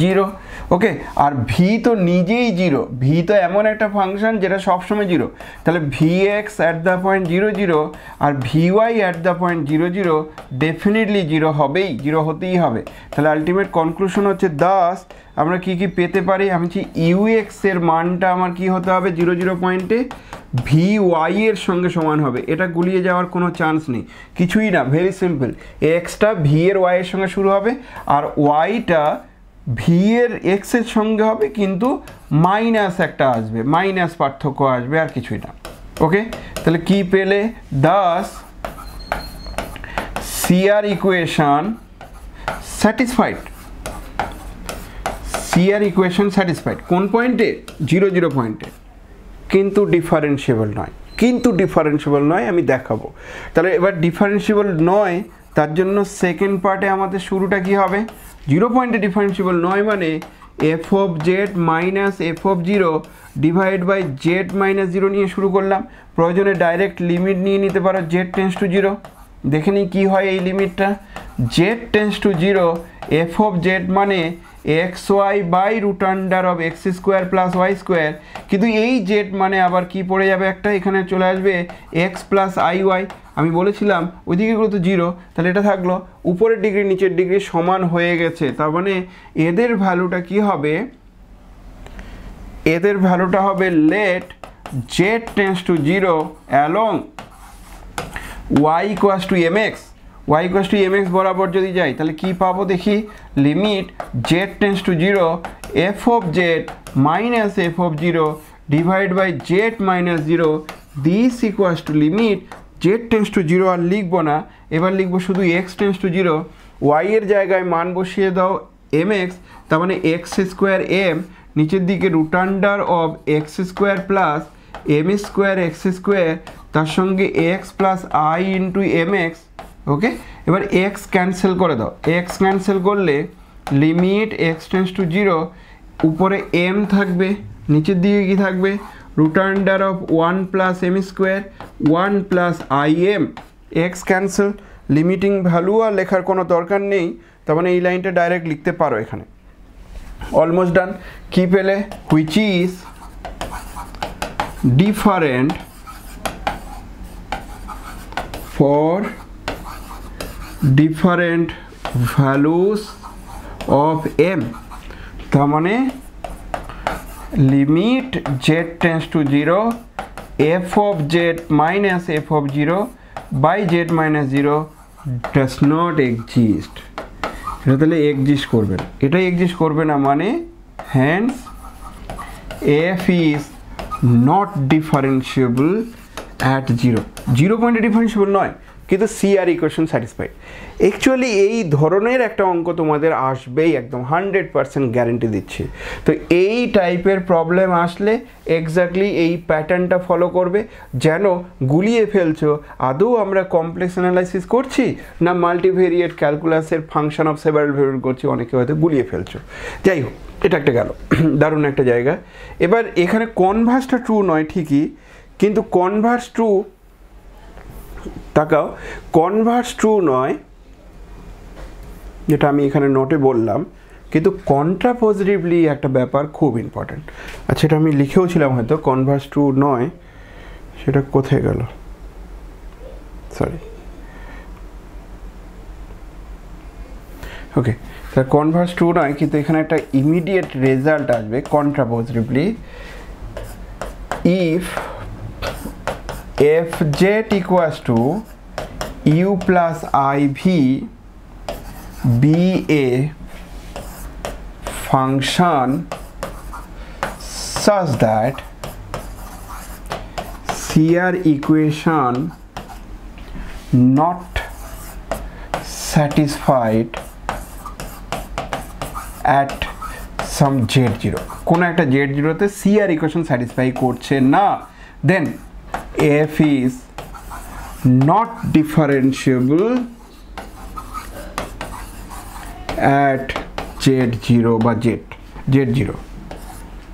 0। Okay, আর ভি তো নিজেই 0, ভি তো এমন একটা ফাংশন যেটা সবসময় 0, তাহলে v x at the point 0 0 আর v y at the point 0 0 definitely 0 হবেই, 0 হতেই হবে। তাহলে আলটিমেট কনক্লুশন হচ্ছে দাস আমরা কি কি পেতে পারি, আমি বলছি ইউ এক্স এর মানটা আমার কি হতে হবে 0 0 পয়েন্টে ভি ওয়াই এর সঙ্গে সমান হবে। এটা গুলিয়ে যাওয়ার কোনো চান্স নেই, কিছুই না, ভেরি সিম্পল। এক্সটা ভি এর ওয়াই এর সঙ্গে শুরু হবে আর ওয়াইটা ভি এর এক্স এর সঙ্গে হবে, কিন্তু মাইনাস একটা আসবে, মাইনাস পার্থক্য আসবে, আর কিছুই না। ওকে, তাহলে কি পেলে, Das CR equation satisfied, CR equation satisfied কোন পয়েন্টে 0 0 পয়েন্টে, কিন্তু ডিফারেন্সিয়েবল নয়, কিন্তু ডিফারেন্সিয়েবল নয়, আমি দেখাবো। তাহলে এবার ডিফারেন্সিয়েবল নয়, তার জন্য সেকেন্ড পার্টে আমাদের শুরুটা কি হবে, 0 পয়েন্টে ডিফারেন্সিয়েবল নয় মানে f of z minus f of 0 divide by z minus 0 নিয়ে শুরু করলাম। প্রয়োজনে ডাইরেক্ট লিমিট নিয়ে নিতে পারো জেড টেন্স টু 0, দেখে নিই কী হয় এই লিমিটটা। Z tends to 0 f of z মানে x y by root under of x square plus y square, কিন্তু এই জেড মানে আবার কি পড়ে যাবে একটা, এখানে চলে আসবে এক্স প্লাস আই ওয়াই। আমি বলেছিলাম ওইদিকেগুলো তো 0, তাহলে এটা থাকলো, উপরের ডিগ্রি নিচের ডিগ্রি সমান হয়ে গেছে, তার মানে এদের ভ্যালুটা কি হবে, এদের ভ্যালুটা হবে let z tends to 0 along y equals to m x, y equals to m x বরাবর যদি যাই তাহলে কি পাবো দেখি, limit z tends to 0 f of z minus f of 0 divide by z minus 0 this equals to limit z tends to 0 আর লিখবো না, এবার লিখবো শুধু এক্স টেন্স টু 0, ওয়াই এর জায়গায় মান বসিয়ে দাও এম এক্স, তার মানে এক্স স্কোয়ার এম, নিচের দিকে root under of x square plus m square x square, তার সঙ্গে x plus I into m x. Okay, এবার এক্স ক্যান্সেল করে দাও, এক্স ক্যান্সেল করলে লিমিট এক্স টেন্স টু 0 উপরে এম থাকবে, নিচের দিকে কি থাকবে root under of 1 plus m square 1 plus i m, x cancel, limiting value আর লেখার কোনো দরকার নেই, তার মানে এই লাইনটা ডাইরেক্ট লিখতে পারো এখানে। Almost done. কি পেলে, which is different for different values of m, তার মানে limit z tends to 0 f of z minus f of 0 by z minus 0 does not exist. এটা তাহলে এক্সিস্ট করবে না, এটা এক্সিস্ট করবে না মানে hence f is not differentiable at 0, 0 পয়েন্টে ডিফারেন্সিয়েবল নয়, কিন্তু সিআর ইকুয়েশন স্যাটিসফাইড। অ্যাকচুয়ালি এই ধরনের একটা অঙ্ক তোমাদের আসবেই, একদম 100% গ্যারেন্টি দিচ্ছি। তো এই টাইপের প্রবলেম আসলে এক্স্যাক্টলি এই প্যাটার্নটা ফলো করবে, যেন গুলিয়ে ফেলছো আদৌ আমরা কমপ্লেক্স অ্যানালাইসিস করছি না মাল্টিভেরিয়েট ক্যালকুলাসের ফাংশন অফ সেভারাল ভেরিয়েবল করছি, অনেকে হয়তো গুলিয়ে ফেলছো। যাই হোক, এটা একটা গেল, দারুণ একটা জায়গা। এবার এখানে কনভার্সটা ট্রু নয় ঠিকই, কিন্তু কনভার্স ট্রু, তাকাও, কনভার্স ট্রু নয় যেটা আমি এখানে নোটে বললাম, কিন্তু কন্ট্রাপোজিটিভলি একটা ব্যাপার খুব ইম্পর্ট্যান্ট। আচ্ছা, এটা আমি লিখেও ছিলাম হয়তো, কনভার্স ট্রু নয়, সেটা কোথায় গেল, সরি। ওকে, তার কনভার্স ট্রু নয়, কিন্তু এখানে একটা ইমিডিয়েট রেজাল্ট আসবে কন্ট্রাপোজিটিভলি, if fz equals to u plus iv be a function such that CR equation not satisfied at some z0, কোনো একটা z0 তে CR equation satisfy করছে না, then f is not differentiable at z0 বা z0।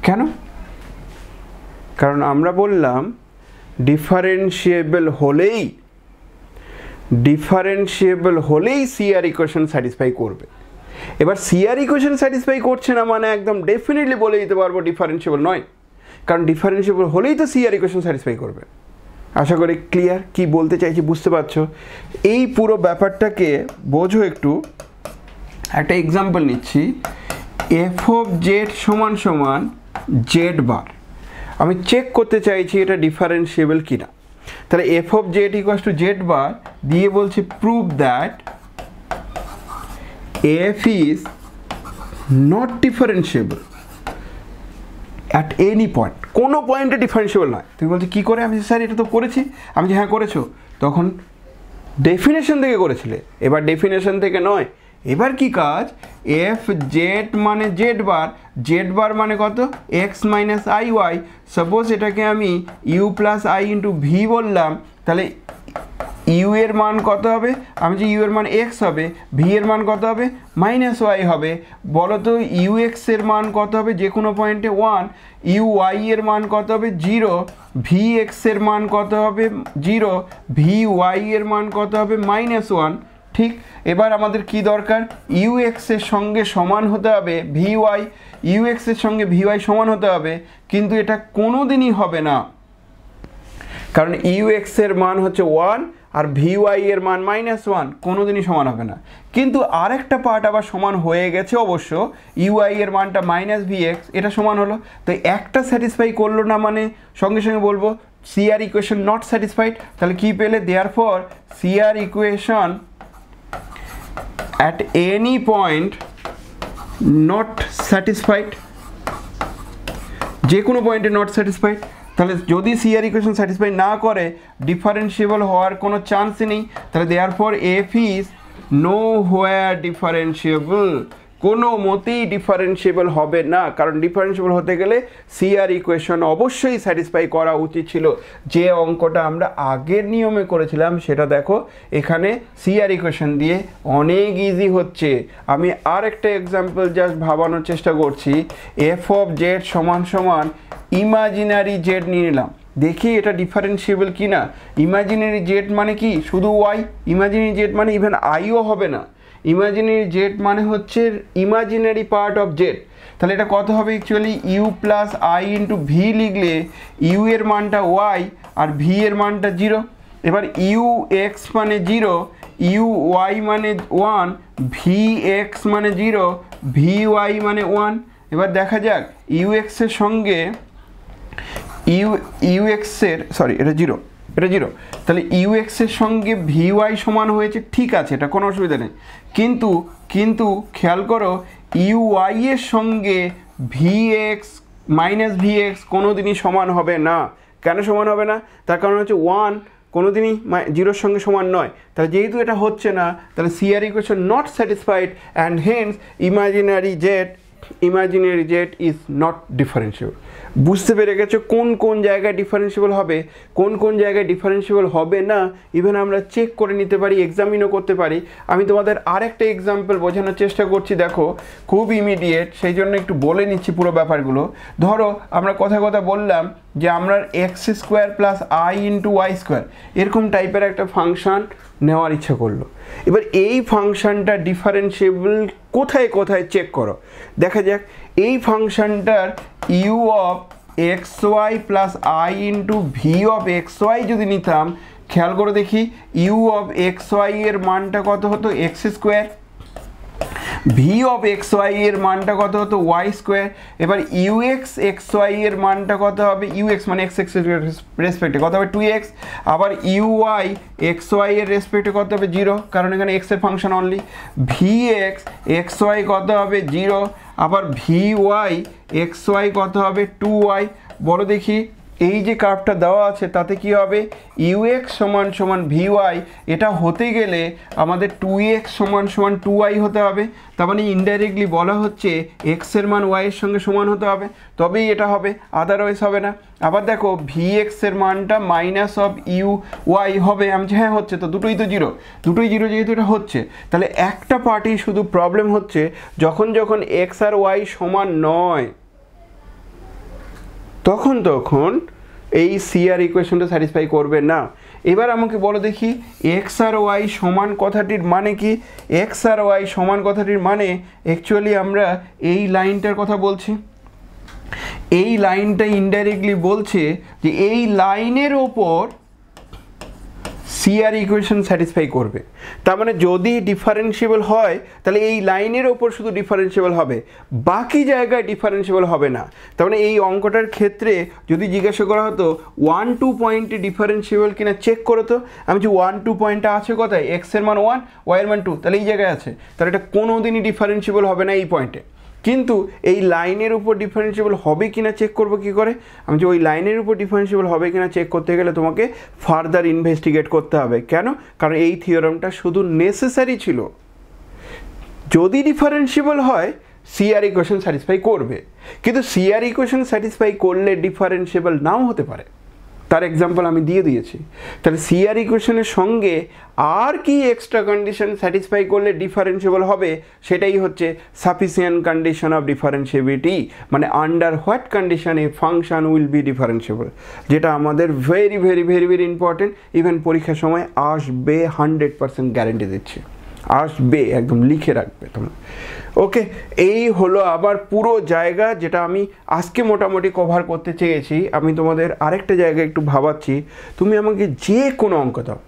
কেন? কারণ আমরা বললাম ডিফারেন্সিয়েবল হলেই CR ইকুয়েশন স্যাটিসফাই করবে। এবার CR ইকুয়েশন স্যাটিসফাই করছে না মানে একদম ডেফিনেটলি বলে দিতে পারবো ডিফারেন্সিয়েবল নয়, কারণ ডিফারেন্সিয়েবল হলেই তো CR ইকুয়েশন স্যাটিসফাই করবে। আশা করি ক্লিয়ার, কি বলতে চাইছি বুঝতে পারছো। এই পুরো ব্যাপারটাকে বোঝো একটু। একটা এক্সাম্পল নিচ্ছি, f of z সমান সমান z বার। আমি চেক করতে চাইছি এটা ডিফারেন্সিয়েবল কিনা। তাহলে f of z equals to z বার দিয়ে বলছে prove that f is not differentiable at any point, কোনো পয়েন্টে ডিফারেন্সিয়েবল নয়। তুমি বলছো কী করে? আমি স্যার এটা তো করেছি। আমি যে হ্যাঁ করেছো, তখন ডেফিনেশন থেকে করেছিলে, এবার ডেফিনেশন থেকে নয়। এবার কি কাজ, এফ জেড মানে জেড বার মানে কত, X minus I Y. Suppose এটাকে আমি U plus I into V বললাম, তাহলে ইউ এর মান কত হবে? আমি যে ইউ এর মান এক্স হবে, ভি এর মান কত হবে? মাইনাস ওয়াই হবে। বলো তো ইউ এক্স এর মান কত হবে যে কোনো পয়েন্টে? 1। ইউ ওয়াই এর মান কত হবে? 0। ভি এক্স এর মান কত হবে? 0। ভি ওয়াই এর মান কত হবে? -1। ঠিক, এবার আমাদের কি দরকার? ইউ এক্স এর সঙ্গে সমান হতে হবে ভি ওয়াই, ইউ এক্স এর সঙ্গে ভি ওয়াই সমান হতে হবে, কিন্তু এটা কোনো দিনই হবে না, কারণ ইউ এক্স এর মান হচ্ছে 1 আর ভি ওয়াই এর মান -1, কোনো দিনই সমান হবে না। কিন্তু আরেকটা পার্ট আবার সমান হয়ে গেছে অবশ্য, ইউ আই এর মানটা ভি এক্স, এটা সমান হলো। তো একটা স্যাটিসফাই করলো না মানে সঙ্গে সঙ্গে বলবো CR ইকুয়েশন নট স্যাটিসফাইড। তাহলে কি পেলে? Therefore CR equation at any point not satisfied, যে কোনো পয়েন্টে নট স্যাটিসফাইড। তাহলে যদি CR ইকুয়েশন স্যাটিসফাই না করে ডিফারেন্সিয়েবল হওয়ার কোনো চান্সই নেই। তাহলে therefore f is nowhere differentiable, কোনো মতেই ডিফারেন্সিয়েবল হবে না, কারণ ডিফারেন্সিয়েবল হতে গেলে CR ইকুয়েশন অবশ্যই স্যাটিসফাই করা উচিত ছিল। যে অঙ্কটা আমরা আগের নিয়মে করেছিলাম সেটা দেখো, এখানে CR ইকুয়েশন দিয়ে অনেক ইজি হচ্ছে। আমি আর একটা এক্সাম্পল জাস্ট ভাবানোর চেষ্টা করছি। f of z সমান সমান ইমাজিনারি জেড নিয়ে নিলাম, দেখি এটা ডিফারেন্সিয়েবল কি না। ইমাজিনারি জেড মানে কি? শুধু ওয়াই। ইমাজিনারি জেড মানে ইভেন আইও হবে না, ইমাজিনারি জেড মানে হচ্ছে ইমাজিনারি পার্ট অফ জেড। তাহলে এটা কত হবে? Actually U plus I into V লিখলে ইউ এর মানটা ওয়াই আর ভি এর মানটা 0। এবার ইউ এক্স মানে 0, ইউ ওয়াই মানে 1, ভি এক্স মানে 0, ভি ওয়াই মানে 1। এবার দেখা যাক ইউ এক্সের সঙ্গে ইউ এক্সের এটা 0, এটা 0। তাহলে ইউ এক্সের সঙ্গে ভি ওয়াই সমান হয়েছে, ঠিক আছে, এটা কোনো অসুবিধা নেই। কিন্তু খেয়াল করো ইউ ওয়াই এর সঙ্গে V x minus V x কোনো দিনই সমান হবে না। কেন সমান হবে না? তার কারণ হচ্ছে 1 কোনো দিনই 0-র সঙ্গে সমান নয়। তাহলে যেহেতু এটা হচ্ছে না, তাহলে CR equation not satisfied and hence imaginary Z is not differentiable. বুঝতে পেরে গেছো কোন কোন জায়গায় ডিফারেন্সিয়েবল হবে, কোন কোন জায়গায় ডিফারেন্সিয়েবল হবে না, ইভেন আমরা চেক করে নিতে পারি, এক্সামিনও করতে পারি। আমি তোমাদের আরেকটা এক্সাম্পল বোঝানোর চেষ্টা করছি, দেখো খুব ইমিডিয়েট, সেই জন্য একটু বলে নিচ্ছি পুরো ব্যাপারগুলো। ধরো আমরা কথা বললাম যে আমরা x² plus i into y² এরকম টাইপের একটা ফাংশন নেওয়ার ইচ্ছা করলো। এবার এই ফাংশনটা ডিফারেন্সিয়েবল কোথায় কোথায় চেক করো, দেখা যাক। এই ফাংশনটার u of xy plus I into v of xy যদি নিতাম, খেয়াল করে দেখি ইউ অফ xy এর মানটা কত হতো? x²। V of x Y এর মানটা কত হতো ওয়াই স্কোয়ার, এবার ইউএক্স এক্স ওয়াই এর মানটা কত হবে, ইউএক্স মানে এক্স এক্স রেসপেক্টে কত হবে 2x, আবার ইউওয়াই এক্স ওয়াই এর রেসপেক্টে কত হবে 0, কারণ এখানে এক্স এর function only. V X X Y কত হবে 0, আবার ভি ওয়াই এক্স ওয়াই কত হবে 2y। বলো দেখি এই যে কার্ভটা দেওয়া আছে তাতে কি হবে, ইউএক্স সমান সমান ভিওয়াই, এটা হতে গেলে আমাদের 2x সমান সমান 2y হতে হবে, তার মানে ইনডাইরেক্টলি বলা হচ্ছে এক্স এর মান ওয়াই এর সঙ্গে সমান হতে হবে, তবেই এটা হবে, আদারওয়াইজ হবে না। আবার দেখো ভিএক্স এর মানটা মাইনাস অফ ইউ ওয়াই হবে, আমি হ্যাঁ হচ্ছে তো, দুটোই তো জিরো, দুটোই জিরো যেহেতু এটা হচ্ছে, তাহলে একটা পার্টি শুধু প্রবলেম হচ্ছে যখন যখন এক্স আর ওয়াই সমান নয় তখন এই সিআর ইকুয়েশনটা স্যাটিসফাই করবে না। এবার আমাকে বলো দেখি এক্স আর ওয়াই সমান কথাটির মানে কি, এক্স আর ওয়াই সমান কথাটির মানে অ্যাকচুয়ালি আমরা এই লাইনটার কথা বলছি, এই লাইনটা ইনডাইরেক্টলি বলছে যে এই লাইনের ওপর সিআর ইকুয়েশন স্যাটিসফাই করবে, তার মানে যদি ডিফারেন্সিয়েবল হয় তাহলে এই লাইনের ওপর শুধু ডিফারেন্সিয়েবল হবে, বাকি জায়গায় ডিফারেন্সিয়েবল হবে না। তার মানে এই অঙ্কটার ক্ষেত্রে যদি জিজ্ঞাসা করা হতো 1-2 পয়েন্টে ডিফারেন্সিয়েবল কিনা চেক করো তো, আমি যে 1-2 পয়েন্টটা আছে কোথায়, এক্স এর মান 1 ওয়াই এর মান 2, তাহলে এই জায়গায় আছে, তাহলে এটা কোনো দিনই ডিফারেন্সিয়েবল হবে না এই পয়েন্টে। কিন্তু এই লাইনের উপর ডিফারেন্সিয়েবল হবে কিনা চেক করব কি করে, আমি যে ওই লাইনের উপর ডিফারেন্সিয়েবল হবে কিনা চেক করতে গেলে তোমাকে ফার্দার ইনভেস্টিগেট করতে হবে। কেন? কারণ এই থিওরামটা শুধু নেসেসারি ছিল, যদি ডিফারেন্সিয়েবল হয় সিআর ইকুয়েশন স্যাটিসফাই করবে, কিন্তু সিআর ইকুয়েশন স্যাটিসফাই করলে ডিফারেন্সিয়েবল নাও হতে পারে, তার এক্সাম্পল আমি দিয়ে দিয়েছি। তাহলে সিআর ইকুয়েশনের সঙ্গে আর কি এক্সট্রা কন্ডিশন স্যাটিসফাই করলে ডিফারেন্সিয়েবল হবে, সেটাই হচ্ছে সাফিসিয়েন্ট কন্ডিশন অফ ডিফারেন্সিয়েবিলিটি, মানে under what condition A function will be differentiable, যেটা আমাদের very very very very important, even পরীক্ষার সময় আসবে, 100% গ্যারেন্টি দিচ্ছি আসবে, একদম লিখে রাখবে তোমরা। ওকে, এই হলো আবার পুরো জায়গা যেটা আমি আজকে মোটামুটি কভার করতে চেয়েছি। আমি তোমাদের আরেকটা জায়গায় একটু ভাবাচ্ছি, তুমি আমাকে যে কোনো অঙ্ক দাও,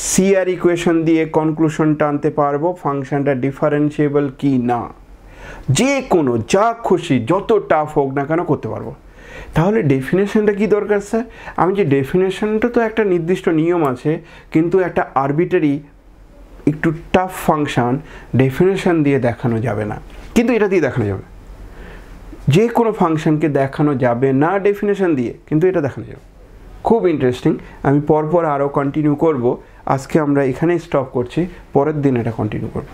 সিআর ইকুয়েশন দিয়ে কনক্লুশন টানতে পারবো ফাংশনটা ডিফারেন্সিয়েবল কি না, যে কোনো যা খুশি যত টাফ হোক না কেন করতে পারবো। তাহলে ডেফিনেশনটা কি দরকার স্যার? আমি যে ডেফিনেশনটা তো একটা নির্দিষ্ট নিয়ম আছে, কিন্তু একটা আরবিটারি একটু টাফ ফাংশন ডেফিনেশন দিয়ে দেখানো যাবে না, কিন্তু এটা দিয়ে দেখানো যাবে। যে কোনো ফাংশনকে দেখানো যাবে না ডেফিনেশন দিয়ে, কিন্তু এটা দেখানো যাবে। খুব ইন্টারেস্টিং, আমি পরপর আরও কন্টিনিউ করব। আজকে আমরা এখানেই স্টপ করছি, পরের দিন এটা কন্টিনিউ করব।